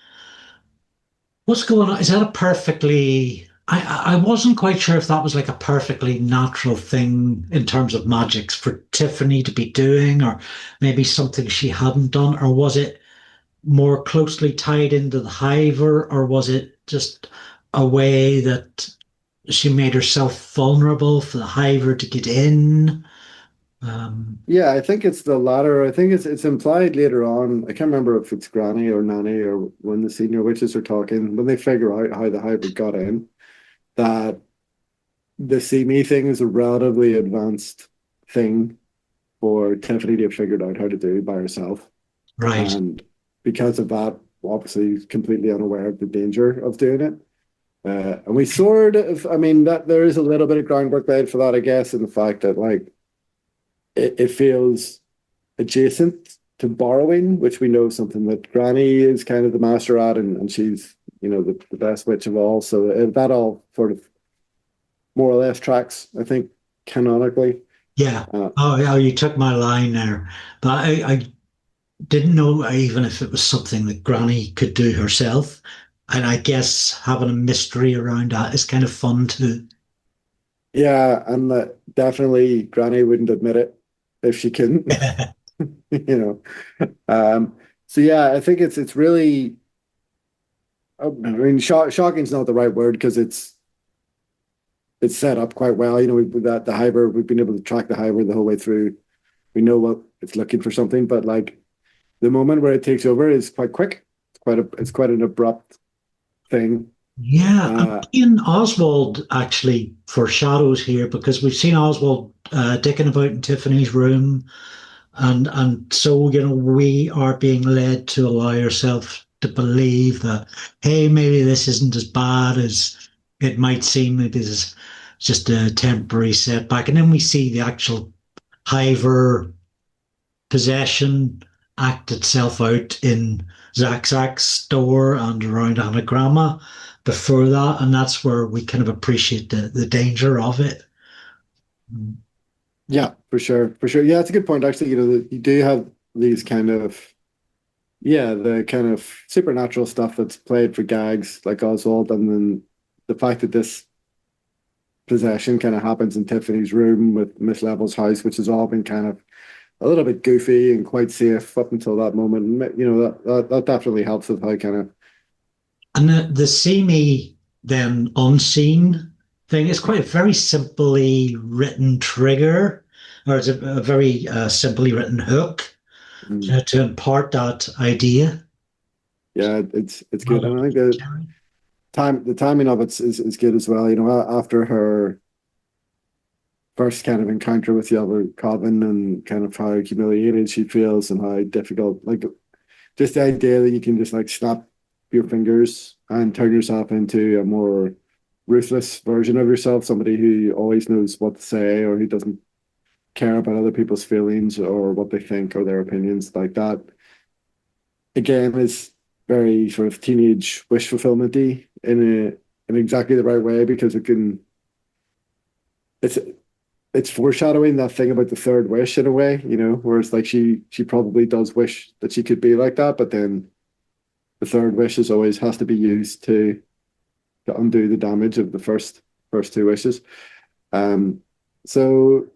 What's going on? Is that a perfectly? I wasn't quite sure if that was like a perfectly natural thing in terms of magics for Tiffany to be doing, or maybe something she hadn't done, or was it more closely tied into the Hiver, or was it just a way that she made herself vulnerable for the Hiver to get in? Um, yeah, I think it's the latter. I think it's implied later on. I can't remember if it's Granny or Nanny or when the senior witches are talking, when they figure out how the hybrid got in, that the see me thing is a relatively advanced thing for Tiffany to have figured out how to do by herself. right. And because of that, obviously completely unaware of the danger of doing it. And we sort of, I mean, that there is a little bit of groundwork laid for that, I guess, in the fact that like it feels adjacent to borrowing, which we know is something that Granny is kind of the master at, and she's, you know, the best witch of all. So that all sort of more or less tracks, I think, canonically. Yeah. Uh, Oh, yeah, you took my line there. But I didn't know even if it was something that Granny could do herself. And I guess having a mystery around that is kind of fun too. yeah, and definitely Granny wouldn't admit it if she couldn't, you know. So yeah, I think it's really. I mean, shocking is not the right word because it's set up quite well. You know, with that the Hiver, we've been able to track the Hiver the whole way through. We know what it's looking for something, but like the moment where it takes over is quite quick. It's quite an abrupt thing. Yeah, and Uh, Ian Oswald actually foreshadows here because we've seen Oswald dicking about in Tiffany's room, and so we are being led to allow ourselves to believe that hey, maybe this isn't as bad as it might seem. Maybe this is just a temporary setback, and then we see the actual Hiver possession act itself out in Zach's store and around Anagramma before that, and that's where we kind of appreciate the danger of it. yeah, for sure, for sure. Yeah, it's a good point actually. You know, that you do have these kind of yeah, the kind of supernatural stuff that's played for gags like Oswald, and then the fact that this possession kind of happens in Tiffany's room with Miss Level's house, which has all been kind of a little bit goofy and quite safe up until that moment. You know, that definitely helps with how kind of And the see me then unseen thing is quite a very simply written trigger, or it's a very simply written hook mm, to impart that idea. yeah, it's good. And I think the timing of it is good as well. You know, after her first kind of encounter with the other Coven and kind of how humiliated she feels and how difficult, like just the idea that you can just like snap your fingers and turn yourself into a more ruthless version of yourself, somebody who always knows what to say or who doesn't care about other people's feelings or what they think or their opinions, like that again is very sort of teenage wish fulfillment-y in exactly the right way because it's it's foreshadowing that thing about the third wish in a way, whereas like she probably does wish that she could be like that, but then the third wish is always has to be used to undo the damage of the first two wishes. Um, so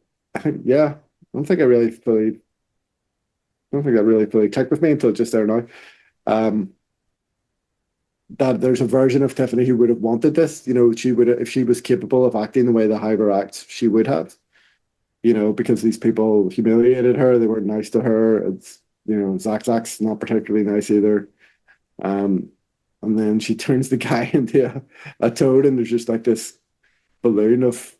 yeah, I don't think that really fully clicked with me until just there now. Um, that there's a version of Tiffany who would have wanted this. She would have, if she was capable of acting the way the Hiver acts, she would have. Because these people humiliated her, they weren't nice to her. It's Zach's not particularly nice either. Um, and then she turns the guy into a toad, and there's just like this balloon of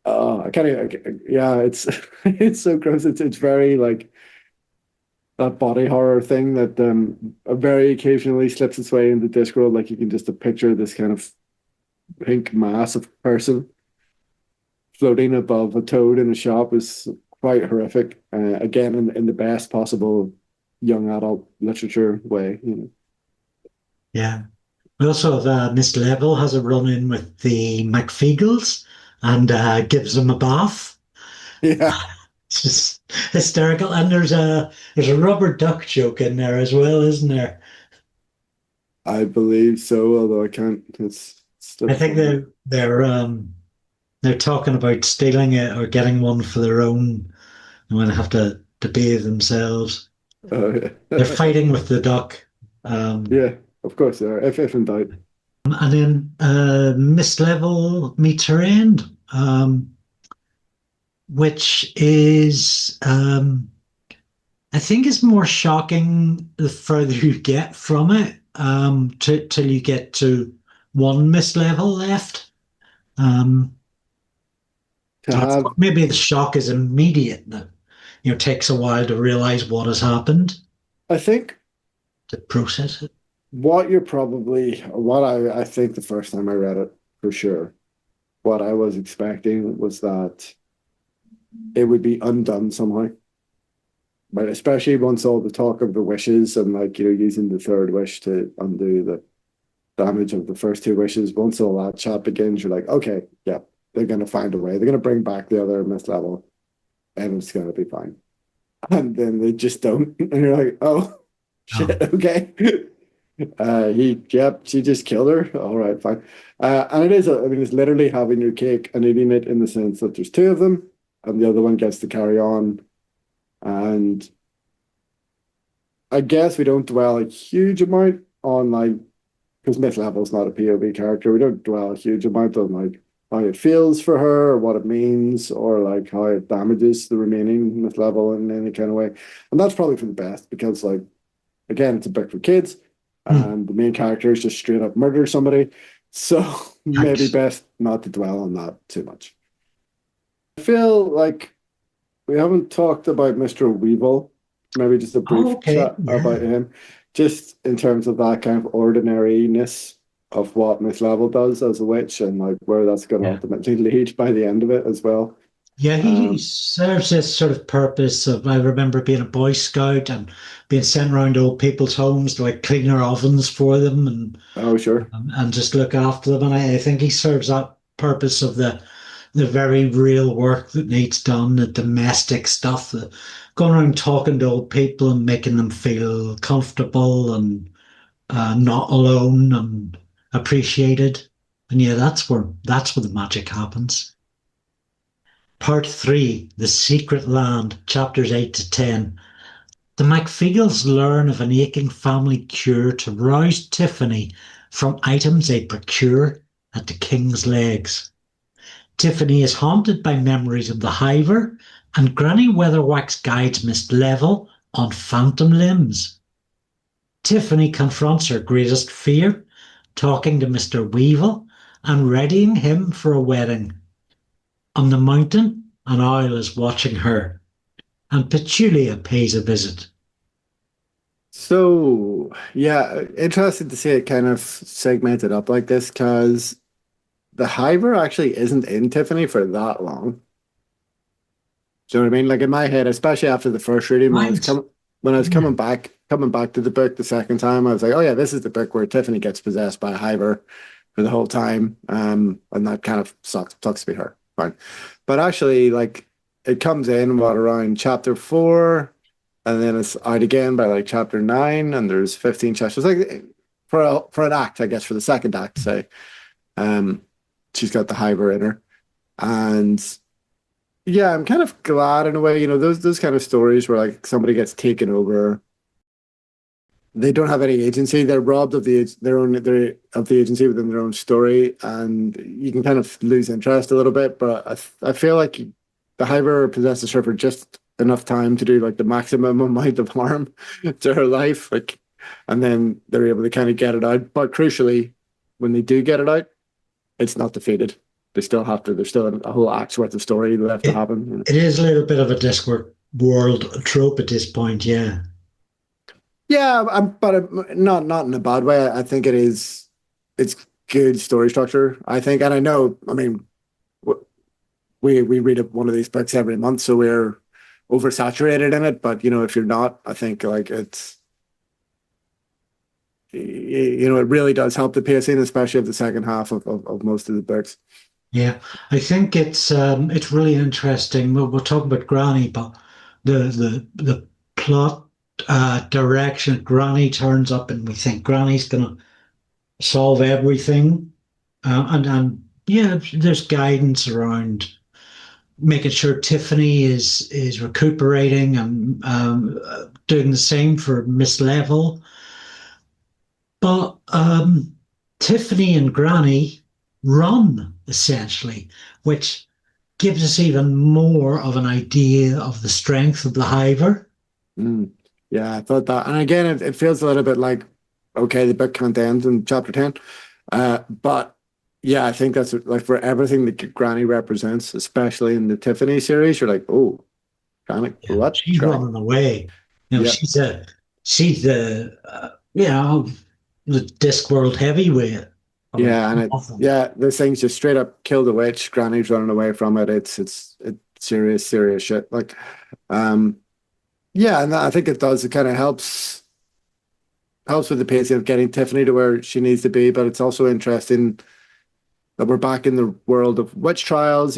I can't yeah, it's it's so gross. It's very like that body horror thing that very occasionally slips its way into Discworld. Like you can just picture this kind of pink mass of person floating above a toad in a shop is quite horrific. Again, in the best possible young adult literature way. Yeah. We also have Miss Level has a run in with the McFeagles and gives them a bath. Yeah, It's just hysterical. And there's a rubber duck joke in there as well, isn't there? I believe so. Although I can't. It's I slipped think from me. they're talking about stealing it or getting one for their own and when they have to bathe themselves. They're Yeah, fighting with the duck. Um, yeah. Of course, yeah. If in doubt. and then Miss Level meets her end, which is I think is more shocking the further you get from it, till you get to one Miss Level left. Um, To have, Maybe the shock is immediate. That takes a while to realize what has happened, I think to process it. what I think the first time I read it for sure, what I was expecting was that it would be undone somehow. But especially once all the talk of the wishes and like, using the third wish to undo the damage of the first two wishes, once all that chat begins, you're like, okay, yeah, they're gonna find a way. They're gonna bring back the other Miss Level and it's gonna be fine. And then they just don't. And you're like, oh shit, Oh, okay. She just killed her. All right, fine. And it is, I mean, it's literally having your cake and eating it in the sense that there's two of them, and the other one gets to carry on. And I guess we don't dwell a huge amount on like, because Miss Level's not a POV character. We don't dwell a huge amount on like how it feels for her or what it means or like how it damages the remaining Miss Level in any kind of way. And that's probably for the best because like again, it's a book for kids, hmm, and the main character is just straight up murder somebody. So maybe yikes. best not to dwell on that too much. I feel like we haven't talked about Mr. Weevil. Maybe just a Oh, brief okay. chat Yeah. about him, just in terms of that kind of ordinariness of what Miss Level does as a witch and like where that's going to Yeah. ultimately lead by the end of it as well. Yeah, he Um, serves this sort of purpose of, I remember being a Boy Scout and being sent around to old people's homes to like clean their ovens for them oh, sure. and just look after them. And I think he serves that purpose of the very real work that needs done, the domestic stuff, going around talking to old people and making them feel comfortable and not alone and appreciated. And yeah, that's where the magic happens. Part 3, The Secret Land, chapters 8 to 10. The McFeagles learn of an aching family cure to rouse Tiffany from items they procure at the King's Legs. Tiffany is haunted by memories of the Hiver, and Granny Weatherwax guides Miss Level on phantom limbs. Tiffany confronts her greatest fear, talking to Mr. Weevil and readying him for a wedding. On the mountain, an owl is watching her, and Petulia pays a visit. So, yeah, interesting to see it kind of segmented up like this because the Hiver actually isn't in Tiffany for that long. Do you know what I mean? Like in my head, especially after the first reading, Right. when I was Yeah. coming back to the book the second time, I was like, oh yeah, this is the book where Tiffany gets possessed by a Hiver for the whole time. And that kind of sucks to be her. fine. But actually, like it comes in what around chapter 4, and then it's out again by like chapter 9, and there's 15 chapters. Like for an act, I guess, for the second act, say, um, she's got the Hiver in her, and yeah, I'm kind of glad in a way. Those kind of stories where like somebody gets taken over, they don't have any agency. They're robbed of of the agency within their own story, and you can kind of lose interest a little bit. But I feel like the Hiver possesses her for just enough time to do like the maximum amount of harm to her life, like, and then they're able to kind of get it out. But crucially, when they do get it out, it's not defeated. They still have to. There's still a whole act's worth of story left to It happen. it is a little bit of a Discworld world trope at this point, yeah. Yeah, but not in a bad way. I think it is. It's good story structure. I think, and I know. I mean, we read one of these books every month, so we're oversaturated in it. But if you're not, I think like it really does help the pacing, especially of the second half of most of the books. Yeah, I think it's really interesting. We'll talk about Granny, but the plot direction. Granny turns up, and we think Granny's gonna solve everything, and yeah, there's guidance around making sure Tiffany is recuperating and doing the same for Miss Level. But Tiffany and Granny run essentially, which gives us even more of an idea of the strength of the Hiver. Mm. Yeah, I thought that, and again, it feels a little bit like okay, the book can't end in chapter 10, but yeah, I think that's like for everything that Granny represents, especially in the Tiffany series. You're like, oh, Granny, Yeah, what? she's Granny? running away. Yeah, She's the Discworld heavyweight. Or yeah, and nothing. yeah, this thing's just straight up kill the witch. Granny's running away from it. It's serious shit. Like, um, yeah, and I think it does. It kind of helps with the pacing of getting Tiffany to where she needs to be, but it's also interesting that we're back in the world of witch trials.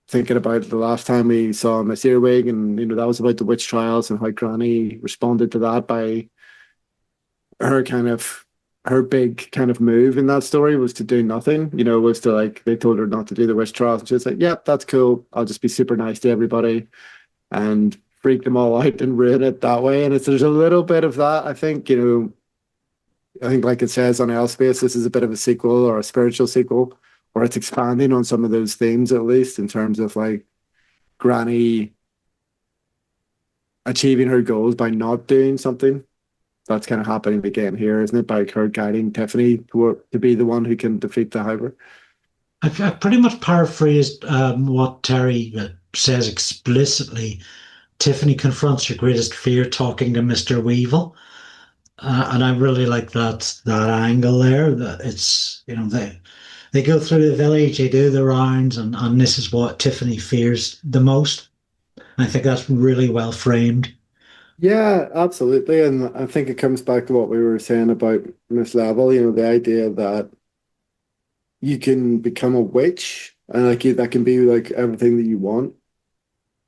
Thinking about the last time we saw Miss Earwig, and that was about the witch trials and how Granny responded to that by her kind of her big kind of move in that story was to do nothing. Was to like they told her not to do the witch trials, and she was like, "Yep, that's cool. I'll just be super nice to everybody and freak them all out and ruin it that way." And there's a little bit of that. I think I think like it says on Elspace, this is a bit of a sequel or a spiritual sequel, or it's expanding on some of those themes at least in terms of like Granny achieving her goals by not doing something. That's kind of happening again here, isn't it? By her guiding Tiffany to be the one who can defeat the Hiver. I've pretty much paraphrased what Terry says explicitly. Tiffany confronts her greatest fear talking to Mr. Weevil. And I really like that angle there. That it's they go through the village, they do the rounds, and this is what Tiffany fears the most. I think that's really well framed. Yeah, absolutely. And I think it comes back to what we were saying about Miss Level, the idea that you can become a witch and like that can be like everything that you want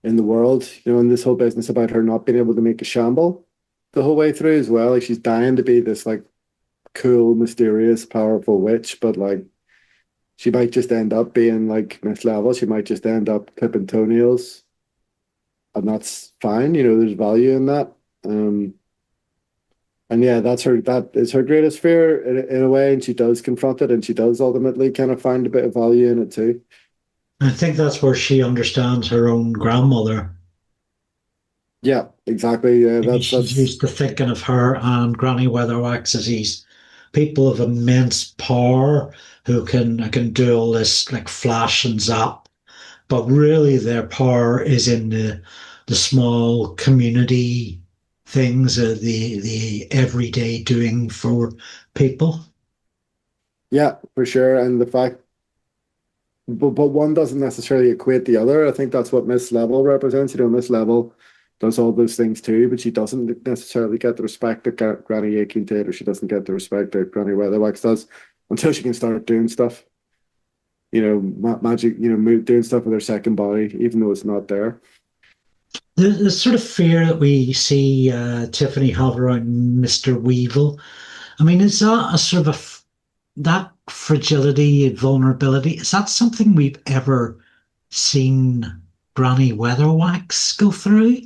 in the world, and this whole business about her not being able to make a shamble the whole way through as well. Like she's dying to be this like cool, mysterious, powerful witch, but like she might just end up being like Miss Level. She might just end up clipping toenails, and that's fine. There's value in that. Um, and yeah, that is her greatest fear in a way, and she does confront it, and she does ultimately kind of find a bit of value in it too. I think that's where she understands her own grandmother. Yeah, exactly. Yeah, Maybe she's that's used to thinking of her and Granny Weatherwax as these people of immense power who can do all this like flash and zap, but really their power is in the small community things, the everyday doing for people. yeah, for sure. And the fact, but one doesn't necessarily equate the other. I think that's what Miss Level represents. Miss Level does all those things too, but she doesn't necessarily get the respect that Granny Aiken did, or she doesn't get the respect that Granny Weatherwax does until she can start doing stuff. magic, doing stuff with her second body, even though it's not there. The sort of fear that we see Tiffany have around Mr. Weevil. I mean, is that a sort of that fragility, vulnerability? Is that something we've ever seen Granny Weatherwax go through?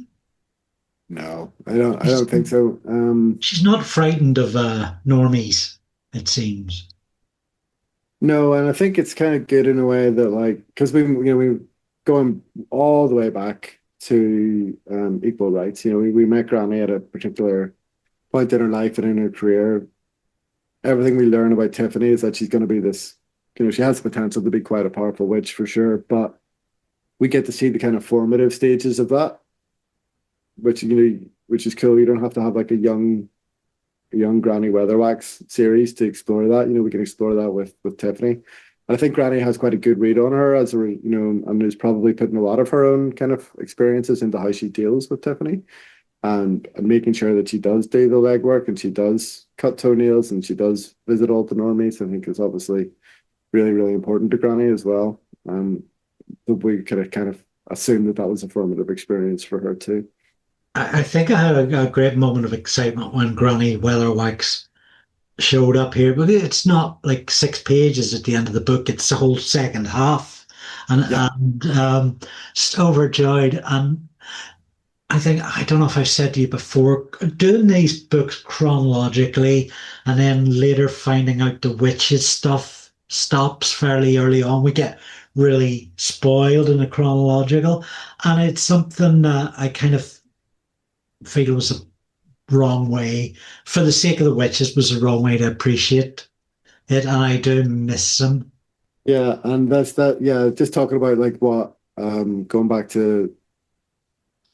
No, I don't think so. She's not frightened of normies, it seems. No, and I think it's kind of good in a way that like because we going all the way back to equal rights. We met Granny at a particular point in her life and in her career. Everything we learn about Tiffany is that she's going to be this. She has the potential to be quite a powerful witch for sure, but we get to see the kind of formative stages of that, which is cool. You don't have to have like a young Granny Weatherwax series to explore that. We can explore that with Tiffany. And I think Granny has quite a good read on her and is probably putting a lot of her own kind of experiences into how she deals with Tiffany and making sure that she does do the legwork and she does cut toenails and she does visit all the normies. I think is obviously really, really important to Granny as well. We could have kind of assumed that was a formative experience for her too. I think I had a great moment of excitement when Granny Weatherwax showed up here, but it's not like 6 pages at the end of the book. It's the whole second half, and Yeah. just overjoyed. And I don't know if I've said to you before, doing these books chronologically, and then later finding out the witches stuff stops fairly early on. We get really spoiled in the chronological, and it's something that I kind of feel was a wrong way, for the sake of the witches, was the wrong way to appreciate it, and I do miss them. Yeah, and that's that. Yeah, just talking about like what going back to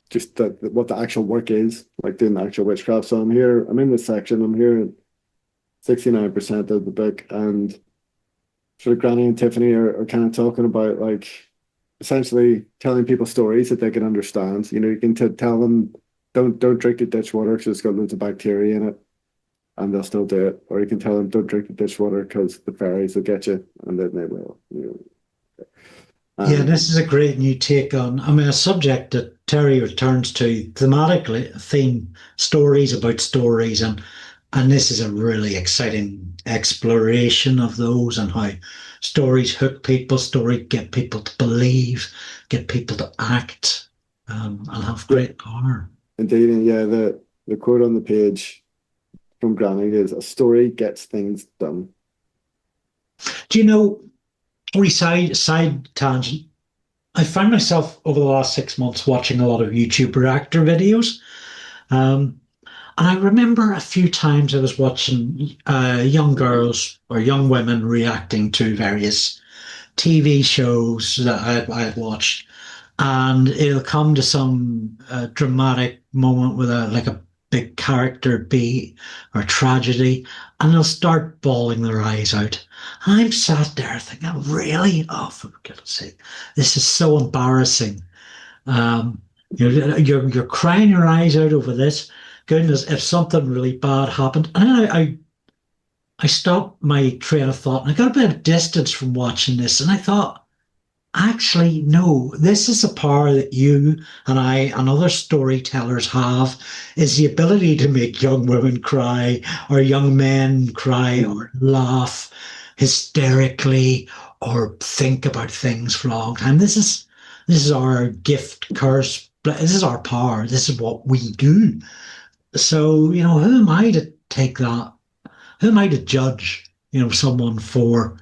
just what the actual work is, like doing the actual witchcraft. So I'm in this section. I'm here at 69% of the book, and sort of Granny and Tiffany are kind of talking about like essentially telling people stories that they can understand. You can tell them don't drink the ditch water because it's got loads of bacteria in it, and they'll still do it. Or you can tell them don't drink the ditch water because the fairies will get you, and then they will. Yeah, Um, this is a great new take on, I mean, a subject that Terry returns to thematically, theme stories about stories, and this is a really exciting exploration of those and how stories hook people, story get people to believe, get people to act, and have yeah, great power. indeed, and yeah, the quote on the page from Granny is a story gets things done. Do you know, side tangent, I found myself over the last 6 months watching a lot of YouTube reactor videos. Um, and I remember a few times I was watching young girls or young women reacting to various TV shows that I had watched, and it'll come to some dramatic moment with a big character beat or tragedy, and they'll start bawling their eyes out. And I'm sat there thinking, really? Oh, for goodness sake, this is so embarrassing. Um, you're crying your eyes out over this. Goodness, if something really bad happened, and then I stopped my train of thought and I got a bit of distance from watching this, and I thought, actually, no, this is a power that you and I and other storytellers have, is the ability to make young women cry or young men cry or laugh hysterically or think about things for a long time. This is our gift, curse, but this is our power. This is what we do. So, who am I to take that? Who am I to judge, someone for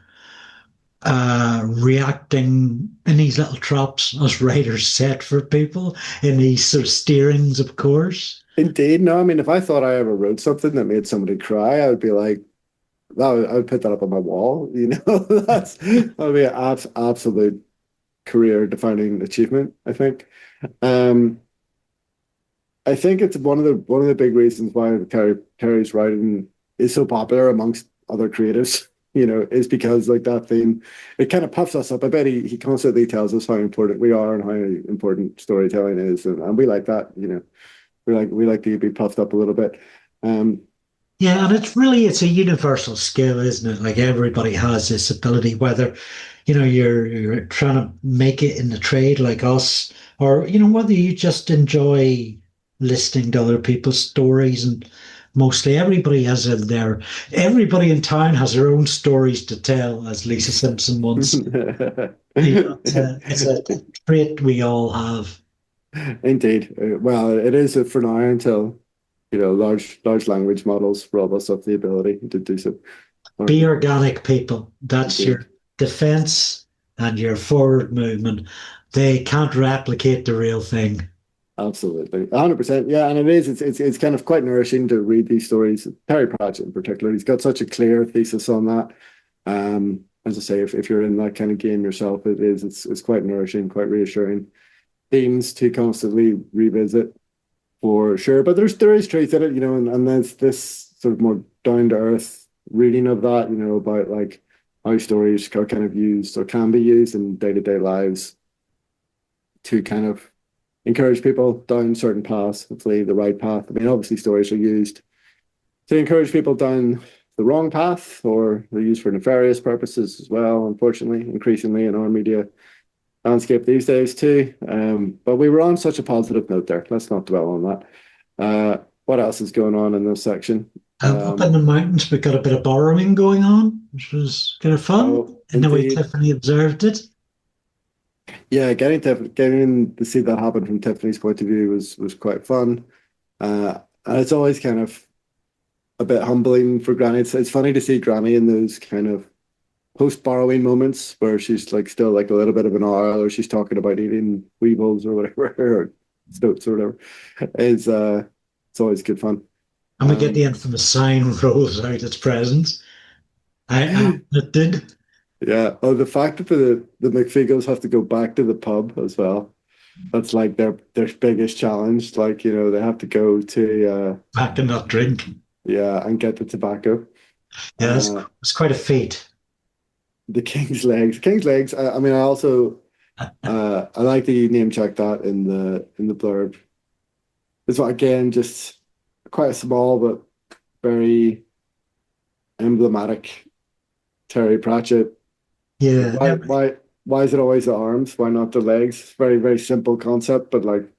reacting in these little traps as writers set for people in these sort of steerings, of course. Indeed, no. I mean, if I thought I ever wrote something that made somebody cry, I would be like, I would put that up on my wall. That would be an absolute career-defining achievement. I think. Um, I think it's one of the big reasons why Terry's writing is so popular amongst other creatives. Is because like that theme, it kind of puffs us up. I bet he constantly tells us how important we are and how important storytelling is, and we like that. We like to be puffed up a little bit. Um, Yeah, and it's a universal skill, isn't it? Like everybody has this ability, whether you're trying to make it in the trade like us, or whether you just enjoy listening to other people's stories. And mostly everybody in town has their own stories to tell, as Lisa Simpson once. It's a trait we all have. Indeed. Well, it is for now until large language models rob us of the ability to do so. Be organic, people. That's Indeed. your defense and your forward movement. They can't replicate the real thing. Absolutely. 100%. Yeah, and it is. It's kind of quite nourishing to read these stories. Terry Pratchett in particular, he's got such a clear thesis on that. As I say, if you're in that kind of game yourself, it's quite nourishing, quite reassuring. Themes to constantly revisit for sure. But there is truth in it, and there's this sort of more down to earth reading of that, about like how stories are kind of used or can be used in day-to-day lives to kind of encourage people down certain paths, hopefully the right path. I mean, obviously stories are used to encourage people down the wrong path, or they're used for nefarious purposes as well, unfortunately, increasingly in our media landscape these days too. But we were on such a positive note there. Let's not dwell on that. What else is going on in this section? Up in the mountains, we got a bit of borrowing going on, which was kind of fun. Oh, In the way indeed. Tiffany observed it. Yeah, getting to see that happen from Tiffany's point of view was quite fun. And it's always kind of a bit humbling for Granny. It's funny to see Granny in those kind of post borrowing moments where she's like still like a little bit of an oil, or she's talking about eating weevils or whatever, or stoats or whatever. It's always good fun. And we get the Um, infamous sign rolls out its presence. It did. yeah. Oh, the fact that the McFeagles have to go back to the pub as well. That's like their biggest challenge. Like, they have to go to Back and not drink. yeah, and get the tobacco. Yes, Uh it's quite a feat. the King's Legs. King's Legs. I mean, I also I like that you name check that in the blurb. It's what, again, just quite a small but very emblematic Terry Pratchett. Yeah, Why is it always the arms? Why not the legs? Very, very simple concept, but like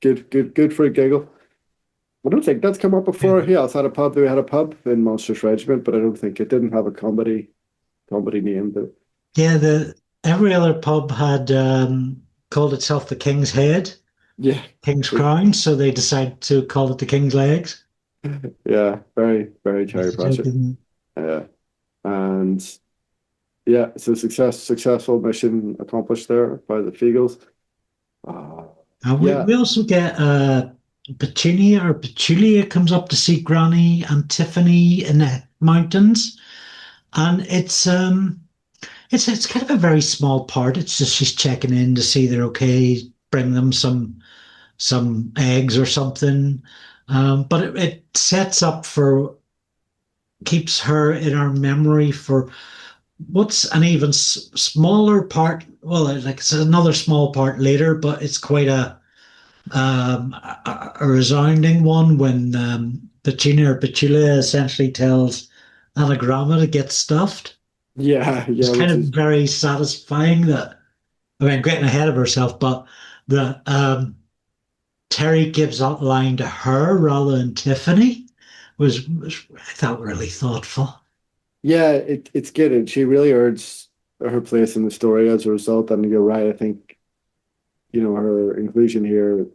good for a giggle. I don't think that's come up before. Yeah, it's had a pub. We had a pub in Monsters Regiment, but I don't think it didn't have a comedy name. But yeah. The every other pub had called itself the King's Head, yeah, King's Crown, so they decided to call it the King's Legs. yeah, very, very Terry That's a joke, Pratchett. isn't it? Yeah, and yeah, so successful mission accomplished there by the Feagles. Uh, And we, yeah, we also get Petunia comes up to see Granny and Tiffany in the mountains, and it's kind of a very small part. It's just she's checking in to see they're okay, bring them some eggs or something. But it sets up for keeps her in our memory for what's an even smaller part. Well, like it's another small part later, but it's quite a resounding one when Petunia or Petula essentially tells Anagramma to get stuffed. yeah, It's yeah, kind which of is very satisfying that, I mean, getting ahead of herself, but the Terry gives that line to her rather than Tiffany was I thought really thoughtful. yeah, it's good. And she really earns her place in the story as a result. And you're right. I think her inclusion here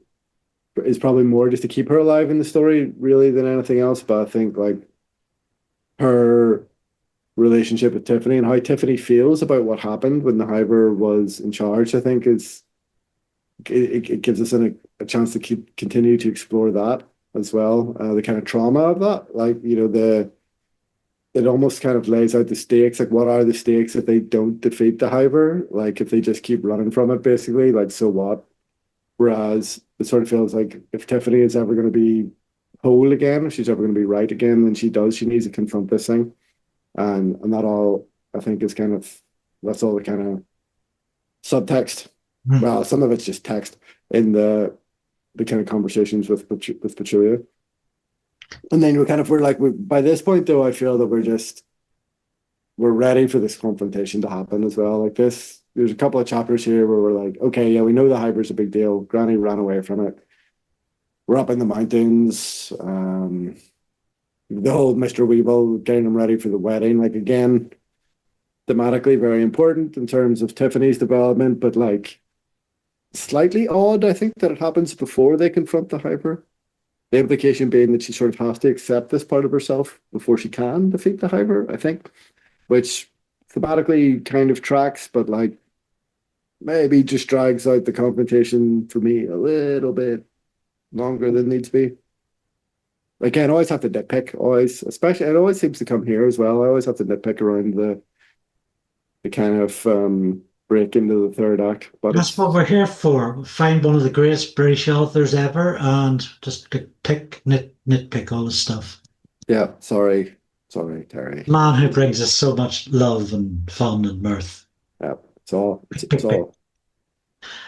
is probably more just to keep her alive in the story, really, than anything else. But I think like her relationship with Tiffany and how Tiffany feels about what happened when the Hiver was in charge, I think it gives us a chance to continue to explore that as well. The kind of trauma of that, like it almost kind of lays out the stakes. Like, what are the stakes if they don't defeat the Hiver? Like, if they just keep running from it, basically, like, so what? Whereas it sort of feels like if Tiffany is ever going to be whole again, if she's ever going to be right again, then she needs to confront this thing. And that all, I think, is kind of, that's all the kind of subtext. Mm. Well, some of it's just text in the kind of conversations with Petulia. And then by this point though, I feel that we're ready for this confrontation to happen as well. Like this, there's a couple of chapters here where we're like, okay, yeah, we know the Hiver's a big deal. Granny ran away from it. We're up in the mountains. The whole Mr. Weevil getting them ready for the wedding. Like again, thematically very important in terms of Tiffany's development, but like slightly odd, I think, that it happens before they confront the Hiver. The implication being that she sort of has to accept this part of herself before she can defeat the Hiver, I think, which thematically kind of tracks, but like maybe just drags out the confrontation for me a little bit longer than needs to be. Again, I always have to nitpick, always, especially it always seems to come here as well. I always have to nitpick around the kind of break into the third act. But That's what we're here for. Find one of the greatest British authors ever and just nitpick all the stuff. yeah, sorry, Terry. Man who brings us so much love and fun and mirth. Yeah, Pick, it's pick, pick. all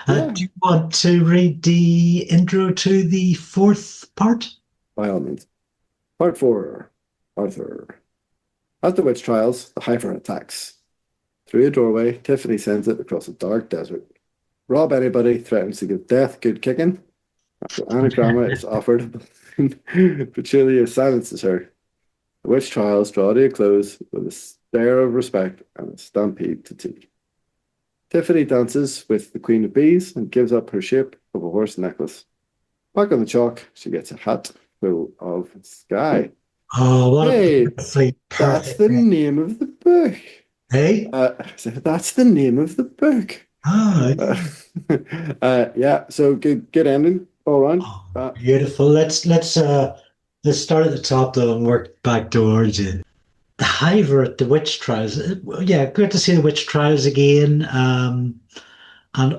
yeah, Do you want to read the intro to the fourth part? by all means. Part four, Arthur. At the witch trials, the Hiver attacks. Through a doorway, Tiffany sends it across a dark desert. Rob anybody threatens to give death good kicking. After Anagramma is offered, Petulia silences her. The witch trials draw to a close with a stare of respect and a stampede to tea. Tiffany dances with the Queen of Bees and gives up her shape of a horse necklace. Back on the chalk, she gets a hat full of sky. Oh, what a Hey, beautifully that's perfect the name. name of the book. Hey? That's the name of the book. Oh, Yeah, so good ending all around. oh, beautiful. Let's start at the top though and work back towards it. The Hiver at the witch trials. Yeah, good to see the witch trials again. And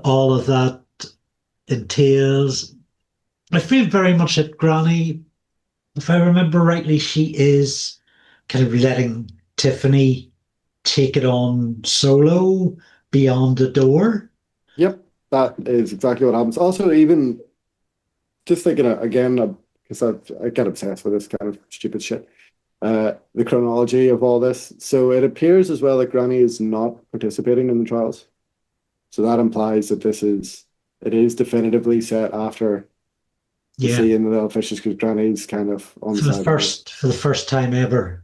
all of that entails. I feel very much that Granny, if I remember rightly, she is kind of letting Tiffany take it on solo beyond the door. Yep, that is exactly what happens. Also, even just thinking again, because I get obsessed with this kind of stupid shit. The chronology of all this. So it appears as well that Granny is not participating in the trials. So that implies that it is definitively set after the Yeah, sea and the little fishes because Granny's kind of on the side of it. for the first time ever.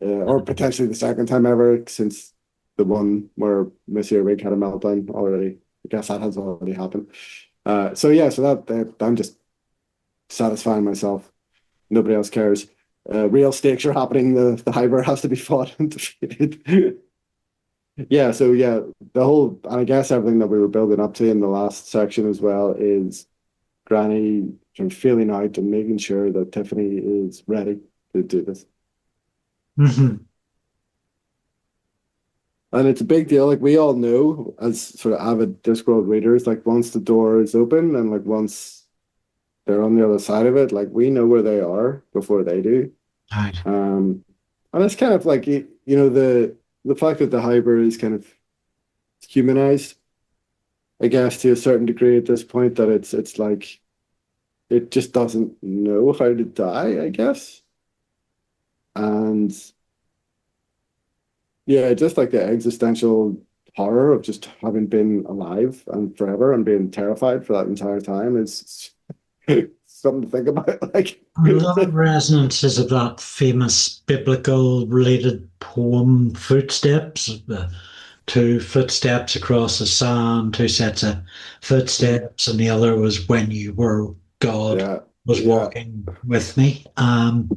Or potentially the second time ever since the one where Monsieur Rig had a meltdown already. I guess that has already happened. So yeah, so that I'm just satisfying myself. Nobody else cares. Real stakes are happening. The Hiver has to be fought and defeated. Yeah, so yeah, the whole and I guess everything that we were building up to in the last section as well is Granny sort of feeling out and making sure that Tiffany is ready to do this. Hmm. And it's a big deal. Like we all know as sort of avid Discworld readers, like once the door is open and like once they're on the other side of it, like we know where they are before they do. Right. And it's kind of like the fact that the Hiver is kind of humanized, I guess, to a certain degree at this point that it's like it just doesn't know how to die, I guess. And yeah, just like the existential horror of just having been alive and forever and being terrified for that entire time is something to think about. Like, A lot of resonances of that famous biblical related poem, Footsteps. Two footsteps across the sand, two sets of footsteps, and the other was when you were God yeah, was yeah. walking with me. And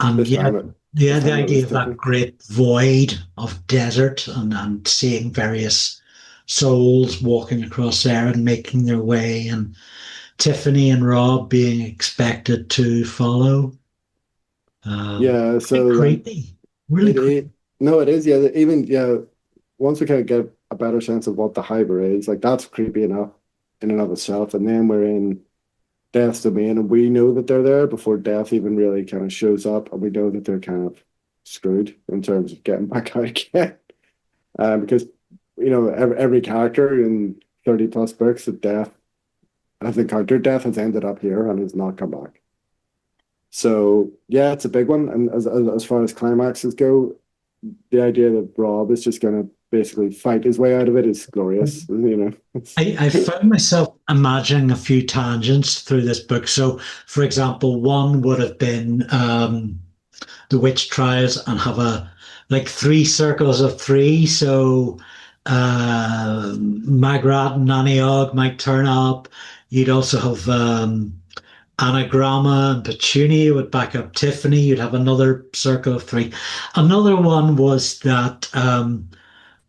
This yeah, time it, yeah, this the time it was idea of that Tiffany. great void of desert and seeing various souls walking across there and making their way, and Tiffany and Rob being expected to follow. Yeah, Really so like creepy, really creepy. it no, it is, yeah. Even yeah, once we kind of get a better sense of what the Hiver is, like that's creepy enough in and of itself. And then we're in Death's domain, and we know that they're there before Death even really kind of shows up, and we know that they're kind of screwed in terms of getting back out again. Because every character in 30 plus books that Death has encountered, Death has ended up here and has not come back. So yeah, it's a big one. And as far as climaxes go, the idea that Rob is just going to basically fight his way out of it is glorious. You know, I found myself imagining a few tangents through this book. So, for example, one would have been the witch trials and have a like three circles of three. So Magrat and Aniog might turn up. You'd also have Anagramma and Petunia would back up Tiffany. You'd have another circle of three. Another one was that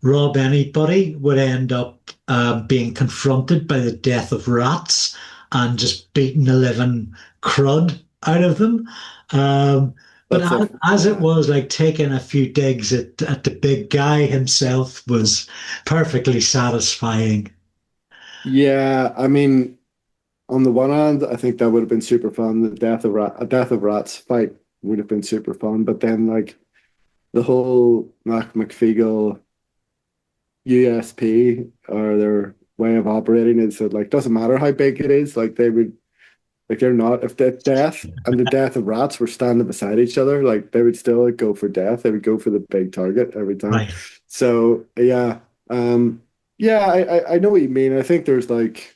Rob Anybody would end up being confronted by the death of rats and just beating the living crud out of them. But that's a as it yeah. was, like taking a few digs at the big guy himself was perfectly satisfying. Yeah, I mean, on the one hand, I think that would have been super fun. The death of rats fight would have been super fun. But then, like the whole Mac McFeagle USP or their way of operating is that like doesn't matter how big it is, like they would like they're not if the death and the death of rats were standing beside each other, like they would still like, go for death. They would go for the big target every time. Right. So yeah, yeah, I know what you mean. I think there's like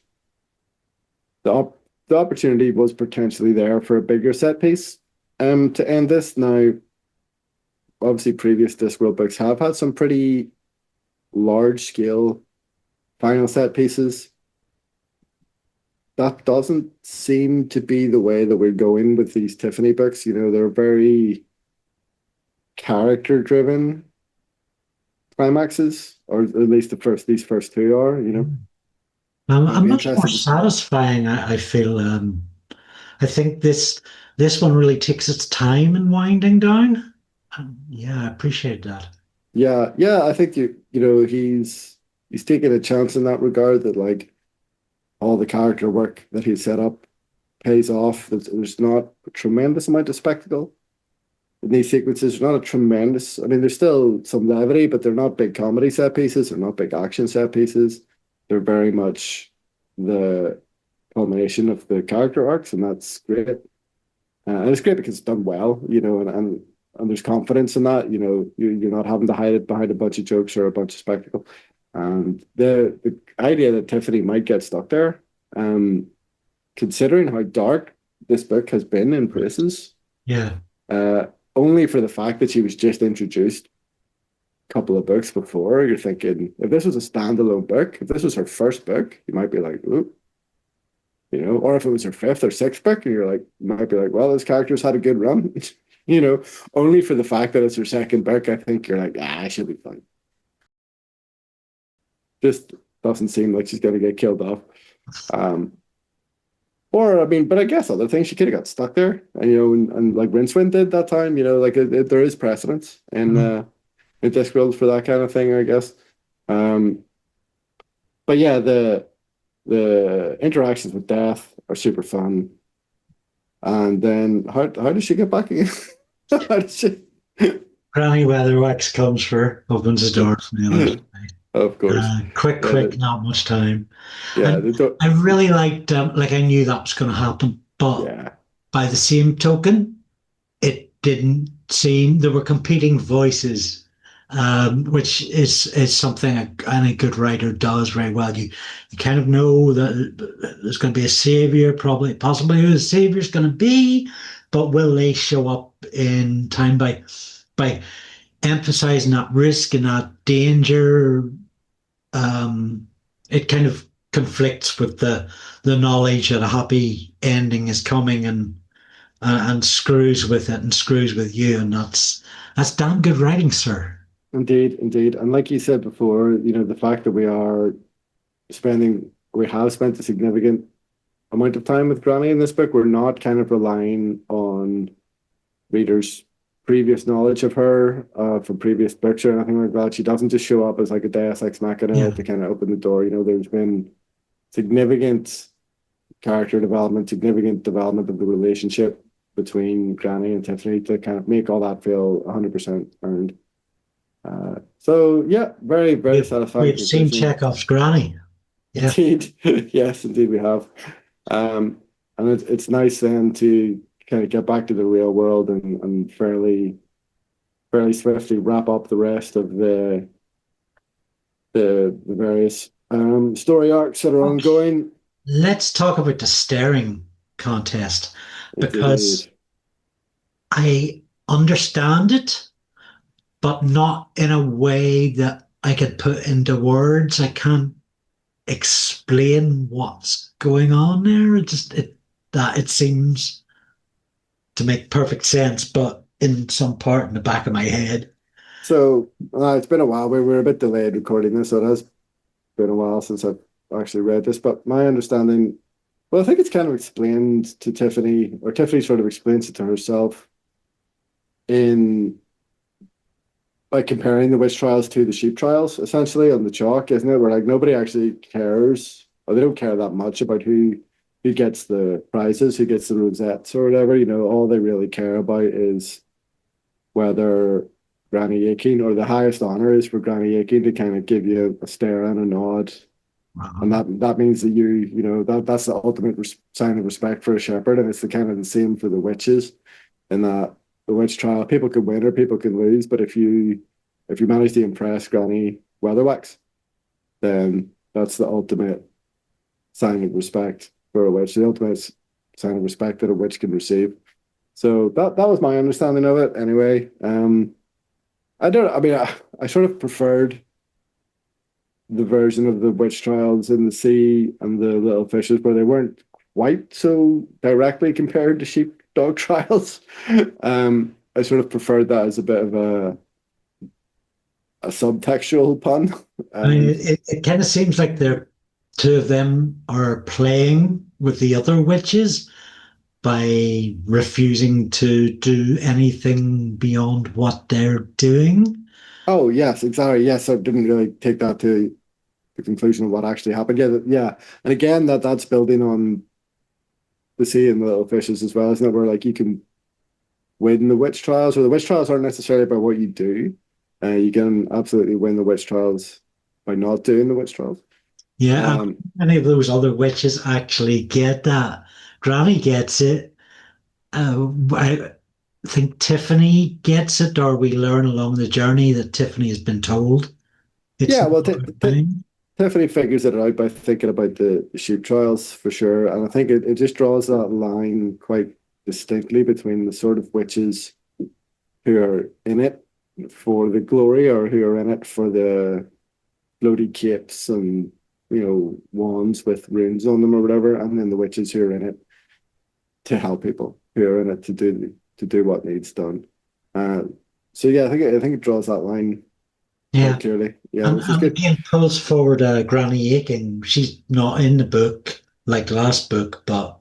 the op the opportunity was potentially there for a bigger set piece. To end this now, obviously previous Discworld books have had some pretty large scale final set pieces. That doesn't seem to be the way that we're going with these Tiffany books. You know, they're very character driven climaxes, or at least these first two are, you know. I'd I'm be much more interested to see. satisfying. I feel. I think this one really takes its time in winding down. Yeah, I appreciate that. Yeah, yeah, I think you know, he's taking a chance in that regard that like all the character work that he's set up pays off. There's not a tremendous amount of spectacle in these sequences. Not a tremendous. I mean, there's still some levity, but they're not big comedy set pieces. They're not big action set pieces. They're very much the culmination of the character arcs, and that's great. And it's great because it's done well, you know, and there's confidence in that. You know, you're not having to hide it behind a bunch of jokes or a bunch of spectacle. And the idea that Tiffany might get stuck there, considering how dark this book has been in places, Yeah. uh, only for the fact that she was just introduced a couple of books before, you're thinking if this was a standalone book, if this was her first book, you might be like, ooh, you know, or if it was her fifth or sixth book, and you're like, you might be like, well, this character's had a good run, you know, only for the fact that it's her second book, I think you're like, ah, she'll be fine. Just doesn't seem like she's going to get killed off. Um, or I mean, but I guess other things she could have got stuck there, and you know, and like Rincewind did that time. You know, like there is precedence Mhm. in Discworld for that kind of thing, I guess. Um, but yeah, the interactions with Death are super fun. And then how does she get back again? How does she? Granny Weatherwax comes for, opens the door from the other side. Of course, Quick, yeah, quick, not much time. yeah, And I really liked, like I knew that was going to happen, but yeah, by the same token, it didn't seem there were competing voices, which is something any good writer does very well. You kind of know that there's going to be a savior, probably, possibly who the savior's going to be, but will they show up in time by emphasizing that risk and that danger? Um, it kind of conflicts with the knowledge that a happy ending is coming and screws with it and screws with you, and that's damn good writing, sir. indeed, indeed. And like you said before, you know, the fact that we have spent a significant amount of time with Granny in this book, we're not kind of relying on readers' previous knowledge of her from previous books or anything like that. She doesn't just show up as like a Deus Ex Machina Yeah, to kind of open the door. You know, there's been significant character development, significant development of the relationship between Granny and Tiffany to kind of make all that feel 100% earned. So yeah, very, very satisfying we've seen conclusion. Chekhov's granny. Yeah, Indeed, yes, indeed we have. And it's nice then to kind of get back to the real world and fairly swiftly wrap up the rest of the various story arcs that are ongoing. Let's talk about the staring contest because Indeed. I understand it, but not in a way that I could put into words. I can't explain what's going on there. It seems to make perfect sense, but in some part in the back of my head. So it's been a while. We were a bit delayed recording this, so it has been a while since I've actually read this. But my understanding, well, I think it's kind of explained to Tiffany, or Tiffany sort of explains it to herself in by comparing the witch trials to the sheep trials, essentially on the chalk, isn't it? Where like nobody actually cares, or they don't care that much about who gets the prizes, who gets the rosettes or whatever. All they really care about is whether Granny Aiken, or the highest honor is for Granny Aiken to kind of give you a stare and a nod. And that means that that's the ultimate sign of respect for a shepherd, and it's the kind of the same for the witches. In that the witch trial, people can win or people can lose, but if you manage to impress Granny Weatherwax, then that's the ultimate sign of respect for a witch, the ultimate sign of respect that a witch can receive. So that was my understanding of it anyway. I sort of preferred the version of the witch trials in the sea and the little fishes where they weren't quite so directly compared to sheepdog trials. I sort of preferred that as a bit of a subtextual pun. I mean, it kind of seems like the two of them are playing with the other witches by refusing to do anything beyond what they're doing. Oh yes, exactly. Yes, I didn't really take that to the conclusion of what actually happened. Yeah, yeah. And again, that's building on the sea and the little fishes as well, isn't it? Where like you can win the witch trials, or the witch trials aren't necessarily about what you do. You can absolutely win the witch trials by not doing the witch trials. Yeah, Um, any of those other witches actually get that. Granny gets it. I think Tiffany gets it, or we learn along the journey that Tiffany has been told it's yeah, not well, a thing. Tiffany figures it out by thinking about the sheep trials for sure, and I think it just draws that line quite distinctly between the sort of witches who are in it for the glory, or who are in it for the floaty capes and wands with runes on them or whatever, and then the witches who are in it to help people, who are in it to do what needs done. Uh, so yeah, I think it draws that line Yeah, quite clearly. Yeah, and, which is and good. again pulls forward Granny Aiken. She's not in the book like last book, but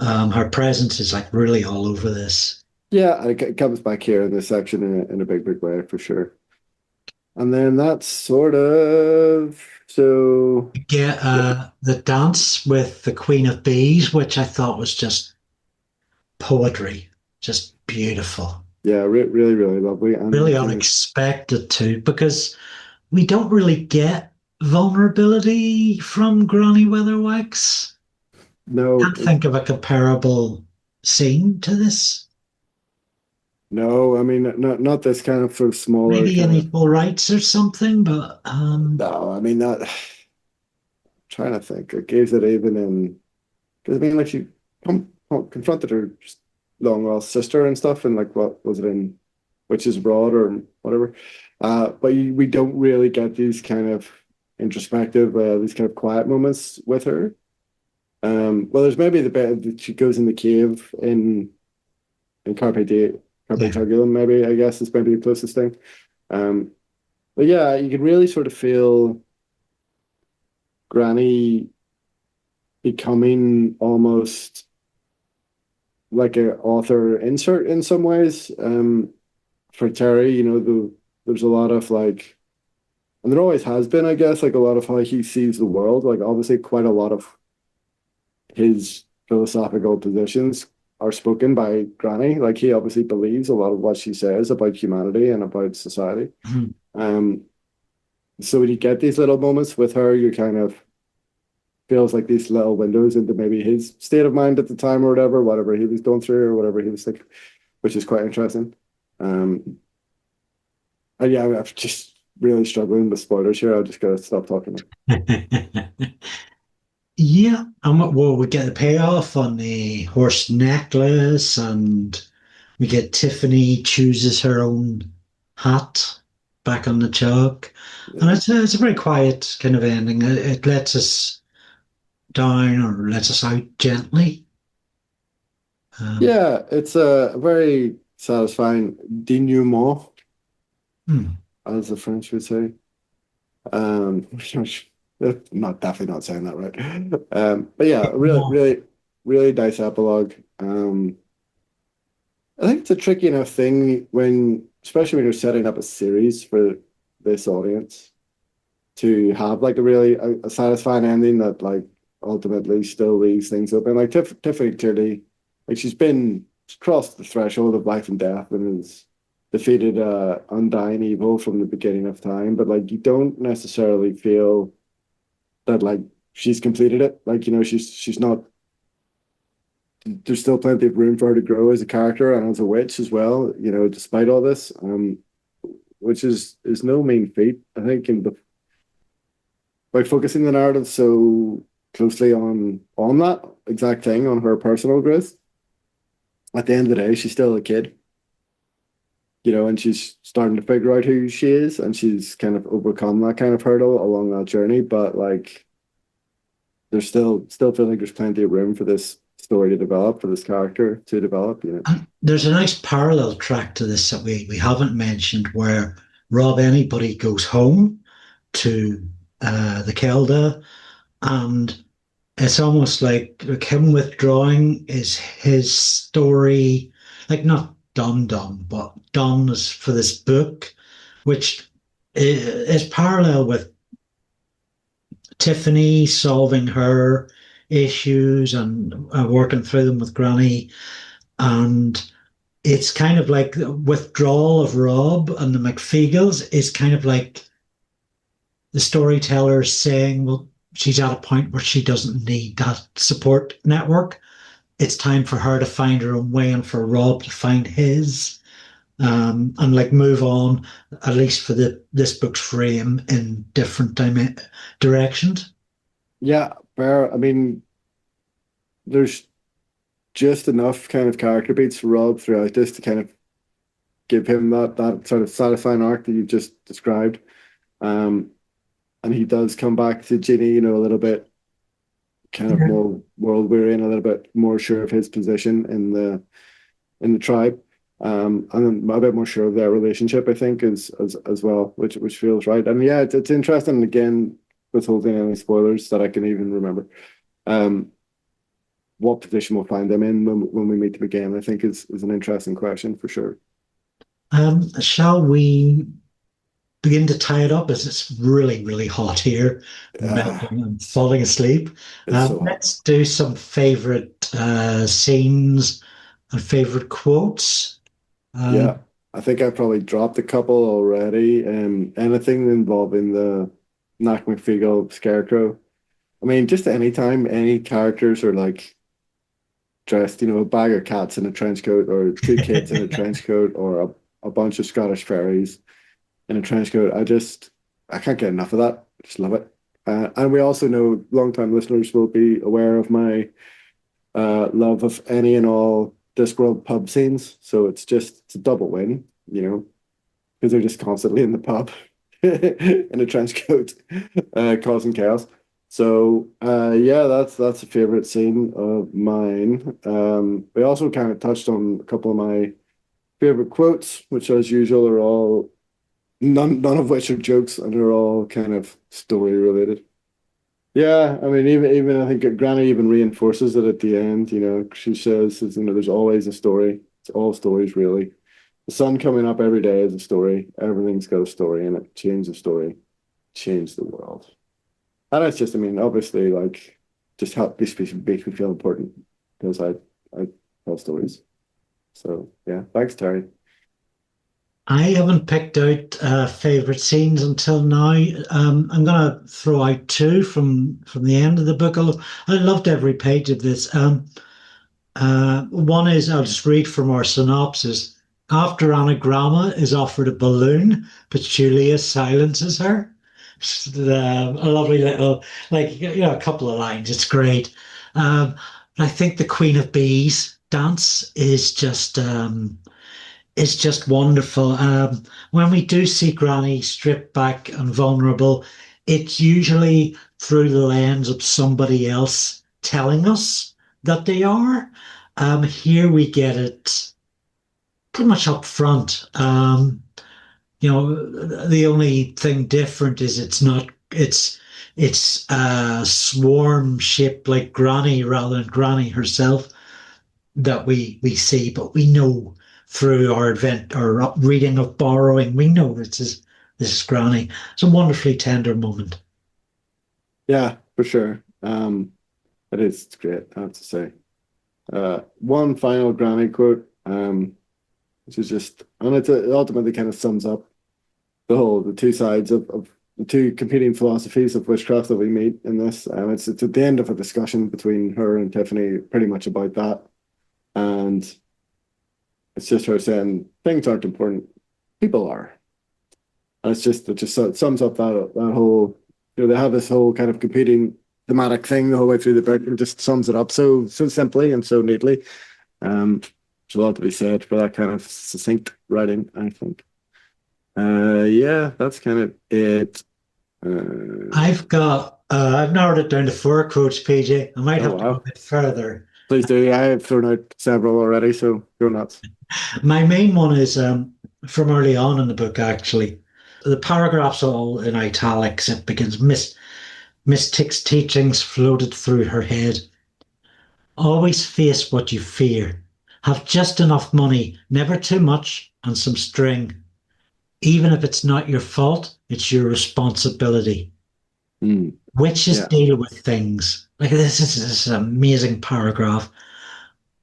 her presence is like really all over this. Yeah, and it comes back here in this section in a big way for sure. And then that's sort of so. You get Yeah, the dance with the Queen of Bees, which I thought was just poetry, just beautiful. yeah, really, really lovely, Really and kind of unexpected too, because we don't really get vulnerability from Granny Weatherwax. no, Can't think of a comparable scene to this. no. I mean, not this kind of sort of smaller Maybe kind in of. Equal Rights or something, but No, I mean not. Trying to think. Like, is it even in? Because I mean, like she confronted her long lost sister and stuff, and like what was it in Witches Abroad or whatever. But we don't really get these kind of introspective, these kind of quiet moments with her. Well, there's maybe the bit that she goes in the cave in Carpe yeah, Tugulum, maybe, I guess is maybe the closest thing. Um, but yeah, you can really sort of feel Granny becoming almost like an author insert in some ways. For Terry, there's a lot of like, and there always has been, I guess, like a lot of how he sees the world. Like obviously, quite a lot of his philosophical positions are spoken by Granny. Like he obviously believes a lot of what she says about humanity and about society. So when you get these little moments with her, you kind of feels like these little windows into maybe his state of mind at the time or whatever he was going through or whatever he was thinking, which is quite interesting. And yeah, I'm just really struggling with spoilers here. I just gotta stop talking. Yeah, and well, we get the payoff on the horse necklace, and we get Tiffany chooses her own hat back on the chalk, and Yeah. it's a very quiet kind of ending. It lets us down or lets us out gently. Um, Yeah, it's a very satisfying denouement, hmm. as the French would say. Which not definitely not saying that right. But yeah, really nice epilogue. I think it's a tricky enough thing when, especially when you're setting up a series for this audience, to have like a satisfying ending that like ultimately still leaves things open. Like Tiffany clearly, like she's crossed the threshold of life and death and has defeated undying evil from the beginning of time. But like you don't necessarily feel that like she's completed it. Like she's not. There's still plenty of room for her to grow as a character and as a witch as well. Despite all this, which is no mean feat. I think by focusing the narrative so closely on that exact thing, on her personal growth, at the end of the day, she's still a kid, and she's starting to figure out who she is, and she's kind of overcome that kind of hurdle along that journey. But like, there's still feel like there's plenty of room for this story to develop, for this character to develop. And there's a nice parallel track to this that we haven't mentioned, where Rob Anybody goes home to the Kelda, and it's almost like him withdrawing is his story, like not done, but done is for this book, which is parallel with Tiffany solving her issues and working through them with Granny. And it's kind of like the withdrawal of Rob and the McFeagles is kind of like the storyteller saying, well, she's at a point where she doesn't need that support network. It's time for her to find her own way and for Rob to find his, and like move on, at least for this book's frame, in different directions. Yeah, fair. I mean, there's just enough kind of character beats for Rob throughout this to kind of give him that sort of satisfying arc that you've just described. Um, and he does come back to Ginny, a little bit kind of more world weary and a little bit more sure of his position in the tribe. And I'm a bit more sure of their relationship, I think, as well, which feels right. And yeah, it's interesting again, withholding any spoilers that I can even remember. Um, what position we'll find them in when we meet them again, I think is an interesting question for sure. Shall we begin to tie it up as it's really, really hot here, Uh, melting and falling asleep? it's so hot. Let's do some favorite scenes and favorite quotes. Yeah, Um, I think I probably dropped a couple already. Anything involving the Knock McFeagle Scarecrow. I mean, just any time any characters are like dressed, a bag of cats in a trench coat, or two kids in a trench coat, or a bunch of Scottish fairies in a trench coat. I can't get enough of that. I just love it. And we also know long-time listeners will be aware of my love of any and all Discworld pub scenes. So it's a double win, because they're just constantly in the pub in a trench coat, causing chaos. So yeah, that's a favorite scene of mine. We also kind of touched on a couple of my favorite quotes, which as usual are all none of which are jokes and are all kind of story related. Yeah, I mean, even I think Granny even reinforces it at the end. She says, there's always a story. It's all stories, really. The sun coming up every day is a story. Everything's got a story in it. Change the story, change the world. And it's just, I mean, obviously, like, just help makes me feel important because I tell stories. So yeah, thanks, Terry. I haven't picked out favorite scenes until now. I'm gonna throw out two from the end of the book. I loved every page of this. One is I'll just read from our synopsis. After Anagrama is offered a balloon, but Julia silences her. A lovely little, like, a couple of lines. It's great. Um, I think the Queen of Bees dance is just wonderful. When we do see Granny stripped back and vulnerable, it's usually through the lens of somebody else telling us that they are. Here we get it pretty much up front. The only thing different is it's a swarm shaped like Granny rather than Granny herself that we see, but we know through our event or reading of borrowing, we know this is Granny. It's a wonderfully tender moment. Yeah, for sure. It is great, I have to say. One final Granny quote, which is just, and it ultimately kind of sums up the two sides of the two competing philosophies of witchcraft that we meet in this. It's at the end of a discussion between her and Tiffany, pretty much about that, and it's just her saying things aren't important, people are, and it sums up that whole, they have this whole kind of competing thematic thing the whole way through the book, and just sums it up so simply and so neatly. There's a lot to be said for that kind of succinct writing, I think. Yeah, that's kind of it. I've narrowed it down to four quotes, PJ. I might Oh have to go a wow. bit further. Please do. I have thrown out several already, so go nuts. My main one is from early on in the book, actually. The paragraph's all in italics. It begins, Miss Tick's teachings floated through her head. Always face what you fear. Have just enough money, never too much, and some string. Even if it's not your fault, it's your responsibility. Mm, Witches yeah. deal with things. Like this is an amazing paragraph.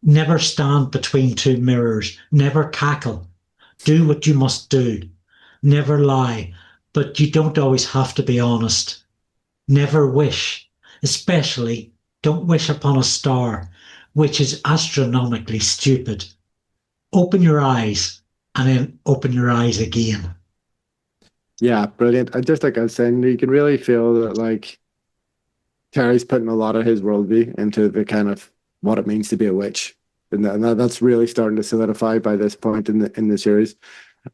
Never stand between two mirrors. Never cackle. Do what you must do. Never lie, but you don't always have to be honest. Never wish, especially don't wish upon a star, which is astronomically stupid. Open your eyes and then open your eyes again. Yeah, brilliant. I just like I was saying, you can really feel that like Terry's putting a lot of his worldview into the kind of what it means to be a witch. That's really starting to solidify by this point in the series.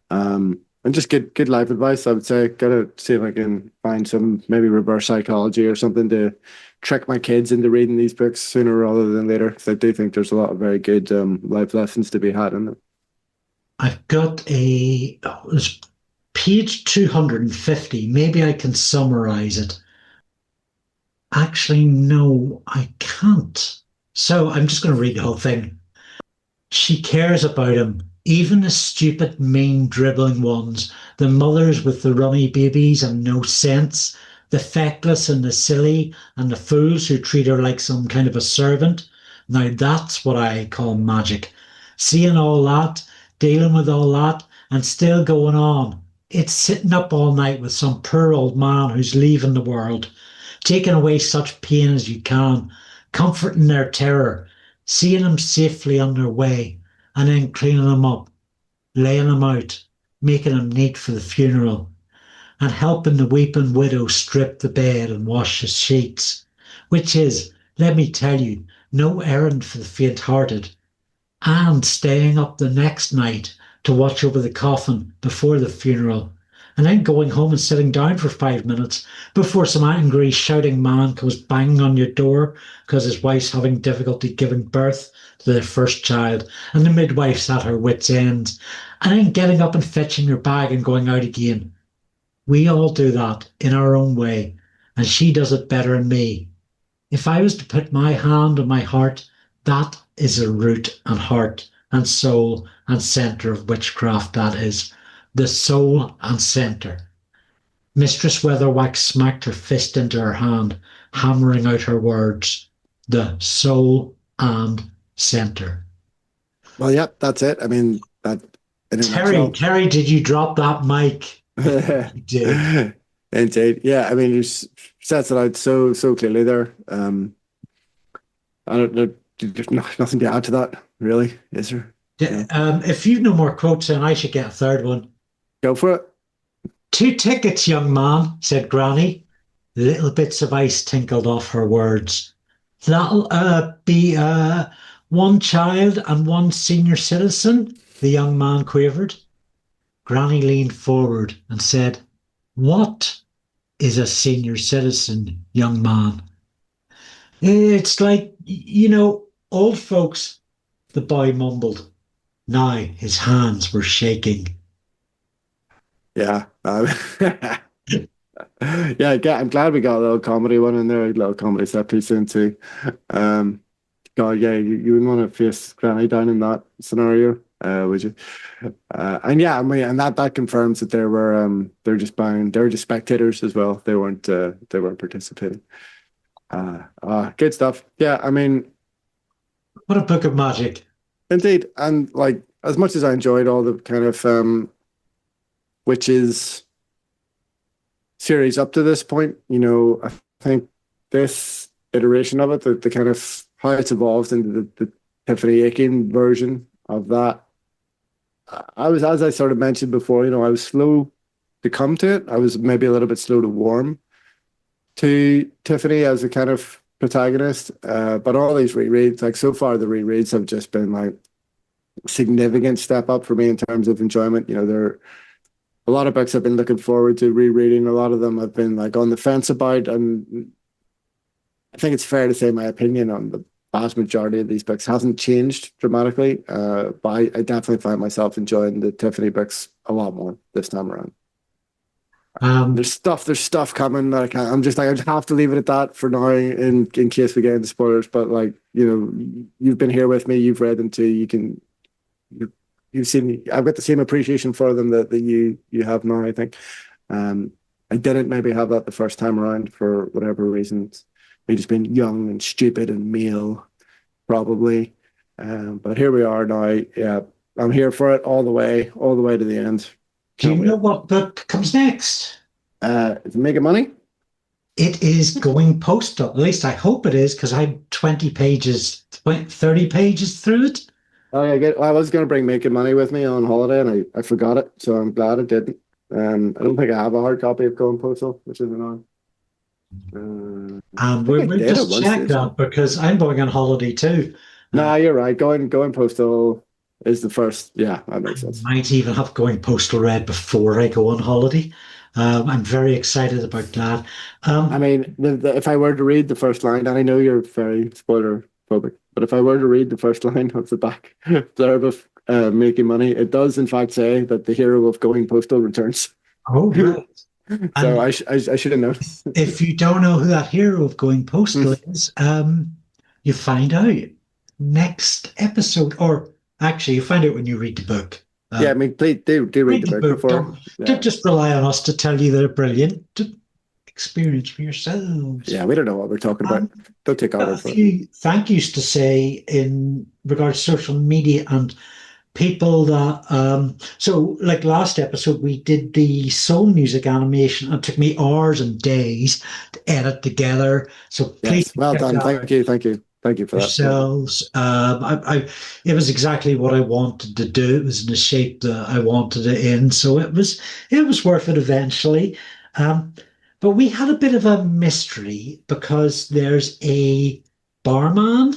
And just good life advice, I would say. Gotta see if I can find some maybe reverse psychology or something to trick my kids into reading these books sooner rather than later. Because I do think there's a lot of very good life lessons to be had in them. I've got it's page 250. Maybe I can summarize it. Actually, no, I can't. So I'm just going to read the whole thing. She cares about him, even the stupid, mean, dribbling ones, the mothers with the runny babies and no sense, the feckless and the silly, and the fools who treat her like some kind of a servant. Now that's what I call magic. Seeing all that, dealing with all that, and still going on. It's sitting up all night with some poor old man who's leaving the world, taking away such pain as you can, comforting their terror, seeing them safely on their way, and then cleaning them up, laying them out, making them neat for the funeral, and helping the weeping widow strip the bed and wash the sheets, which is, let me tell you, no errand for the faint-hearted, and staying up the next night to watch over the coffin before the funeral, and then going home and sitting down for 5 minutes before some angry shouting man comes banging on your door because his wife's having difficulty giving birth to their first child, and the midwife's at her wits' end, and then getting up and fetching your bag and going out again. We all do that in our own way, and she does it better than me. If I was to put my hand on my heart, that is the root and heart and soul and centre of witchcraft, that is. The soul and centre. Mistress Weatherwax smacked her fist into her hand, hammering out her words. The soul and centre. Well, yeah, that's it. I mean, that in a Terry, nutshell. Terry, did you drop that mic? You did. Indeed, yeah. I mean, you sets it out so clearly there. I don't know. There's nothing to add to that, really, is there? No. If you've no more quotes, then I should get a third one. Go for it. 2 tickets, young man, said Granny. Little bits of ice tinkled off her words. That'll be one child and one senior citizen, the young man quavered. Granny leaned forward and said, What is a senior citizen, young man? It's like, old folks, the boy mumbled. Now his hands were shaking. Yeah. Yeah, I'm glad we got a little comedy one in there, a little comedy set piece in too. God, yeah, you wouldn't want to face Granny down in that scenario, would you? And yeah, I mean, and that confirms that they're just spectators as well. They weren't participating. Good stuff. Yeah, I mean, What a book of magic. indeed, and like as much as I enjoyed all the kind of witches series up to this point, I think this iteration of it, the kind of how it's evolved into the Tiffany Aiken version of that. I was, as I sort of mentioned before, I was slow to come to it. I was maybe a little bit slow to warm to Tiffany as a kind of protagonist. But all these rereads, like so far, the rereads have just been like a significant step up for me in terms of enjoyment. There are a lot of books I've been looking forward to rereading. A lot of them I've been like on the fence about, and I think it's fair to say my opinion on the vast majority of these books hasn't changed dramatically. But I definitely find myself enjoying the Tiffany books a lot more this time around. There's stuff coming that I'm just like, I have to leave it at that for now in case we get into spoilers. But like, you've been here with me, you've read them too. You've seen, I've got the same appreciation for them that you have now, I think. I didn't maybe have that the first time around for whatever reasons. Maybe just being young and stupid and male, probably. But here we are now. Yeah, I'm here for it all the way to the end. Do you know what book comes next? Is it making money? It is going postal. At least I hope it is, because I'm 30 pages through it. Oh yeah, I was going to bring Making Money with me on holiday, and I forgot it, so I'm glad I didn't. I don't think I have a hard copy of Going Postal, which is annoying. We'll just check that because I'm going on holiday too. No, you're right. Going Postal is the first. Yeah, that makes sense. I might even have Going Postal read before I go on holiday. I'm very excited about that. I mean, if I were to read the first line, and I know you're very spoiler phobic, but if I were to read the first line of the back blurb of Making Money, it does in fact say that the hero of Going Postal returns. Oh, right. So I should have known. If you don't know who that hero of Going Postal is, you find out next episode, or actually, you find out when you read the book. Yeah, I mean, please do read the book before. Don't just rely on us to tell you they're brilliant. Experience for yourselves. Yeah, we don't know what we're talking about. Don't take our word for it. A few thank yous to say in regards to social media and people that so like last episode we did the soul music animation and it took me hours and days to edit together, so please, yes, well done. Thank you for yourselves. It was exactly what I wanted to do. It was in the shape that I wanted it in, so it was worth it eventually. But we had a bit of a mystery because there's a barman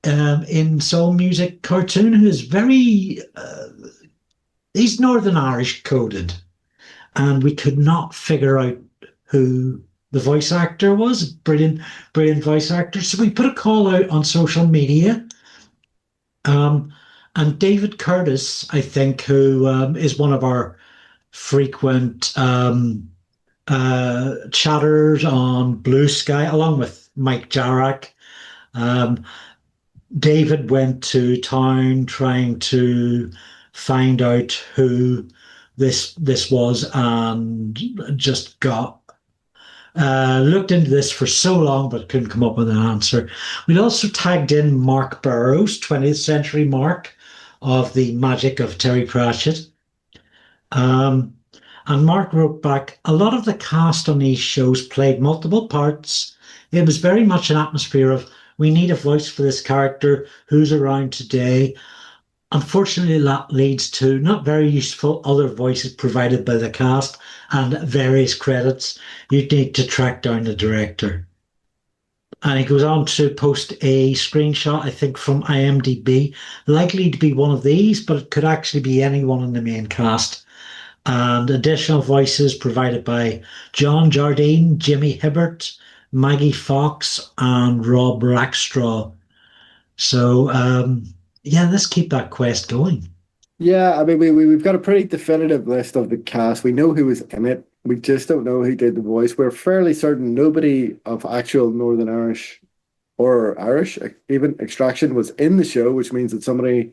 in soul music cartoon who is very he's Northern Irish coded, and we could not figure out who the voice actor was. Brilliant voice actor. So we put a call out on social media, and David Curtis, I think, who is one of our frequent chatters on Blue Sky, along with Mike Jarrett. David went to town trying to find out who this was, and just got looked into this for so long but couldn't come up with an answer. We'd also tagged in Mark Burrows, 20th Century Mark, of the magic of Terry Pratchett. Um, and Mark wrote back, a lot of the cast on these shows played multiple parts. It was very much an atmosphere of, we need a voice for this character who's around today. Unfortunately, that leads to not very useful other voices provided by the cast and various credits. You need to track down the director. And he goes on to post a screenshot, I think, from IMDb, likely to be one of these, but it could actually be anyone in the main cast. And additional voices provided by John Jardine, Jimmy Hibbert, Maggie Fox, and Rob Rackstraw. So, yeah, let's keep that quest going. Yeah, I mean, we've got a pretty definitive list of the cast. We know who was in it. We just don't know who did the voice. We're fairly certain nobody of actual Northern Irish or Irish, even extraction, was in the show, which means that somebody,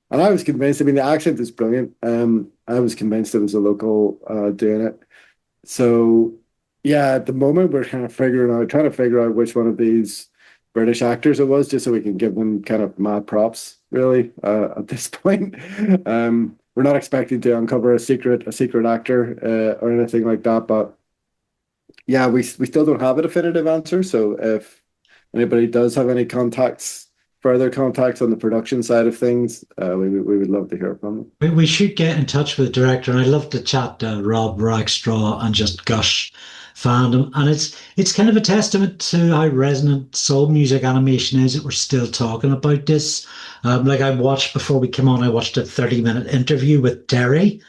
and I was convinced, I mean, the accent is brilliant. I was convinced it was a local doing it. So, yeah, at the moment, we're kind of trying to figure out which one of these British actors it was, just so we can give them kind of mad props, really, at this point. We're not expecting to uncover a secret actor or anything like that, but yeah, we still don't have a definitive answer. So if anybody does have any further contacts on the production side of things, we would love to hear from them. We should get in touch with the director, and I'd love to chat to Rob Rackstraw and just gush fandom. And it's kind of a testament to how resonant soul music animation is that we're still talking about this. Like I watched before we came on, I watched a 30-minute interview with Thuerry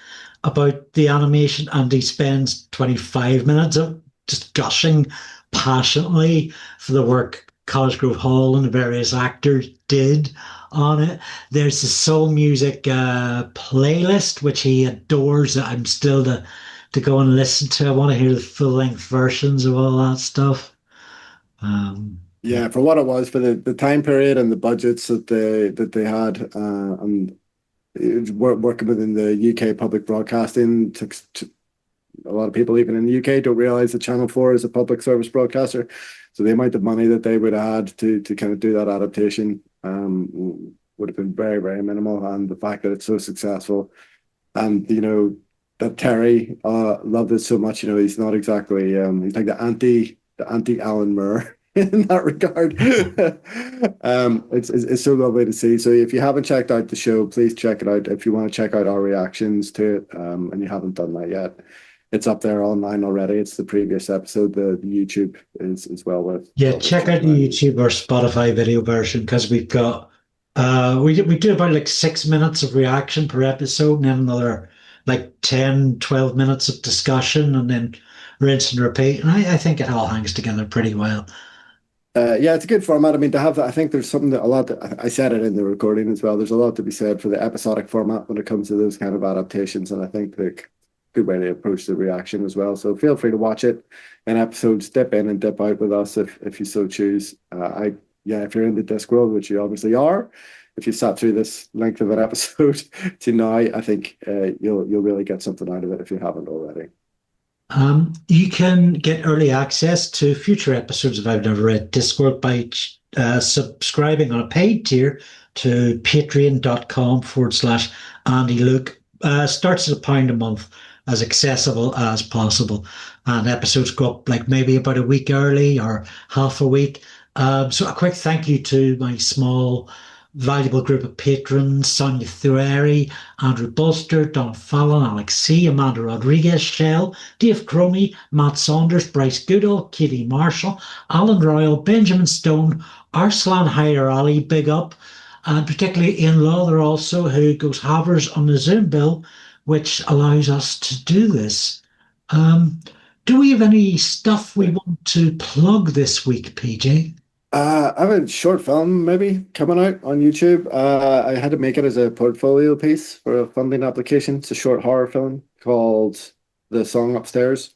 about the animation, and he spends 25 minutes of just gushing passionately for the work College Grove Hall and the various actors did on it. There's the soul music playlist, which he adores, that I'm still to go and listen to. I want to hear the full length versions of all that stuff. Yeah, for what it was, for the time period and the budgets that they had, and working within the UK public broadcasting, a lot of people even in the UK don't realize that Channel 4 is a public service broadcaster. So the amount of money that they would have had to kind of do that adaptation would have been very, very minimal. And the fact that it's so successful, and that Terry loved it so much. He's not exactly he's like the anti Alan Moore in that regard. It's so lovely to see. So if you haven't checked out the show, please check it out. If you want to check out our reactions to it, and you haven't done that yet, it's up there online already. It's the previous episode. The YouTube is as well with. Yeah, check out the YouTube or Spotify video version, because we've got we do about like 6 minutes of reaction per episode, and then another like 10, 12 minutes of discussion, and then rinse and repeat. And I think it all hangs together pretty well. Yeah, it's a good format. I mean, to have that, I think there's something that I said it in the recording as well. There's a lot to be said for the episodic format when it comes to those kind of adaptations, and I think the good way to approach the reaction as well. So feel free to watch it in episodes, dip in and dip out with us if you so choose. If you're in the Discworld, which you obviously are, if you sat through this length of an episode to now, I think you'll really get something out of it if you haven't already. You can get early access to future episodes of I've Never Read Discworld by subscribing on a paid tier to patreon.com/Andy Luke. Starts at £1 a month, as accessible as possible. And episodes go up like maybe about a week early or half a week. So a quick thank you to my small, valuable group of patrons: Sonia Thuerry, Andrew Bolster, Donal, Fallon, Alex C, Amanda Rodriguez, Shell, Dave Cromie, Matt Saunders, Bryce Goodall, Katie Marshall, Alan Rowell, Benjamin Stone, Arsalan, Haider Ali, big up, and particularly Ian Lawther also, who goes halvers on the Zoom bill, which allows us to do this. Do we have any stuff we want to plug this week, PJ? I have a short film maybe coming out on YouTube. I had to make it as a portfolio piece for a funding application. It's a short horror film called The Song Upstairs,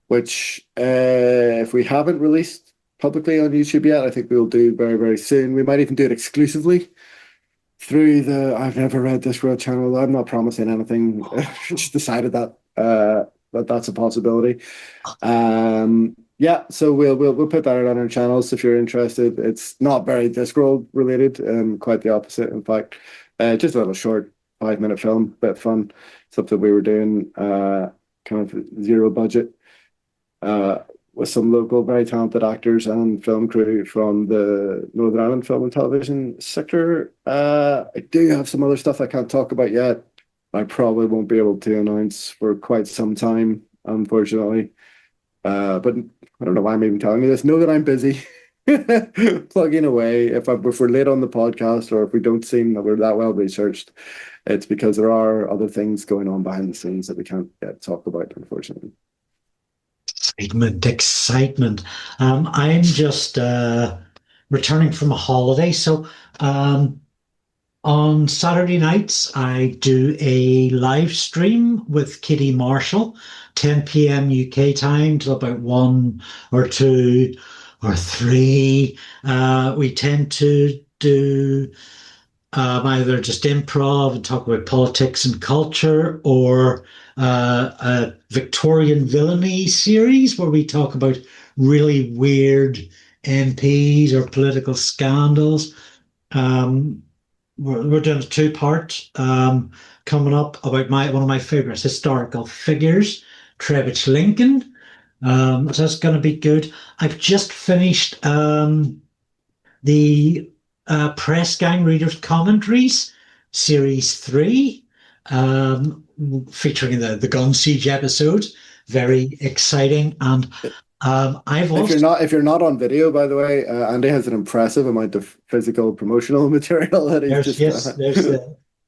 which if we haven't released publicly on YouTube yet, I think we'll do very, very soon. We might even do it exclusively through the I've Never Read Discworld channel. I'm not promising anything. Just decided that that's a possibility. Yeah, so we'll put that out on our channels if you're interested. It's not very Discworld related, quite the opposite, in fact. Just a little short 5 minute film, bit of fun, something we were doing, kind of zero budget, uh, with some local very talented actors and film crew from the Northern Ireland film and television sector. I do have some other stuff I can't talk about yet. I probably won't be able to announce for quite some time, unfortunately. But I don't know why I'm even telling you this. Know that I'm busy plugging away. If we're late on the podcast or if we don't seem that we're that well researched, it's because there are other things going on behind the scenes that we can't yet talk about, unfortunately. Excitement, excitement. I'm just returning from a holiday. So on Saturday nights, I do a live stream with Kitty Marshall, 10 p.m. UK time till about 1 or 2 or 3. We tend to do either just improv and talk about politics and culture, or a Victorian villainy series where we talk about really weird MPs or political scandals. Um, we're doing a two-part coming up about one of my favorite historical figures, Trevich Lincoln. So that's going to be good. I've just finished the Press Gang Readers Commentaries, Series 3, featuring the Gun Siege episode. Very exciting. And I've If also you're not on video, by the way, Andy has an impressive amount of physical promotional material that he's there's just yes,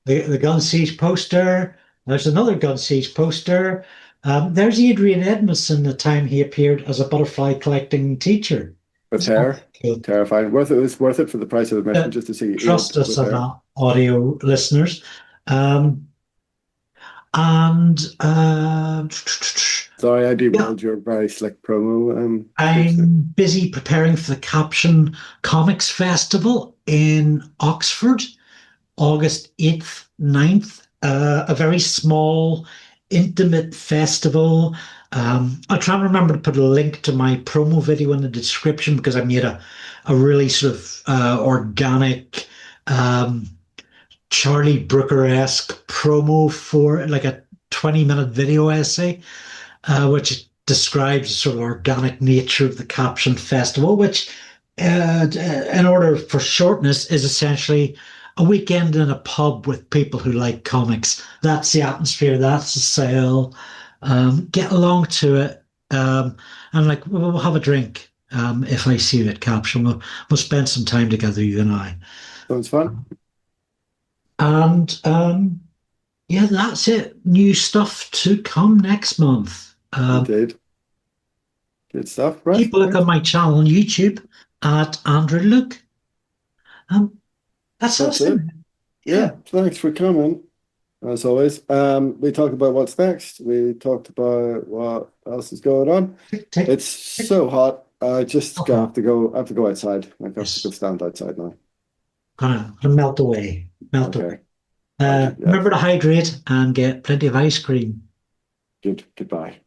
there's the Gun Siege poster. There's another Gun Siege poster. There's Adrian Edmondson, the time he appeared as a butterfly collecting teacher. with hair. Terrifying. Worth it. It was worth it for the price of admission just to see Trust Ian us with on hair. that, audio listeners. Um, and Sorry, I yeah, derailed your very slick promo. I'm busy preparing for the Caption Comics Festival in Oxford, August 8th, 9th. A very small, intimate festival. I'll try and remember to put a link to my promo video in the description, because I made a really sort of organic, um, Charlie Brooker-esque promo for like a 20-minute video essay, which describes the sort of organic nature of the Caption Festival, which, in order for shortness, is essentially a weekend in a pub with people who like comics. That's the atmosphere. That's the sale. Get along to it, and like we'll have a drink. If I see you at Caption, we'll spend some time together, you and I. Sounds fun. And yeah, that's it. New stuff to come next month. Indeed. Good stuff. Right. Keep a look Right. on my channel on YouTube at Andrew Luke. Um, that's That's us. it. Yeah. Yeah. Thanks for coming. As always. We talked about what's next. We talked about what else is going on. It's so hot. I just have to go. I have to go outside. I have to go stand outside now. Gonna melt away. Melt Okay. away. Thank you. Yeah. Remember to hydrate and get plenty of ice cream. Good. Goodbye.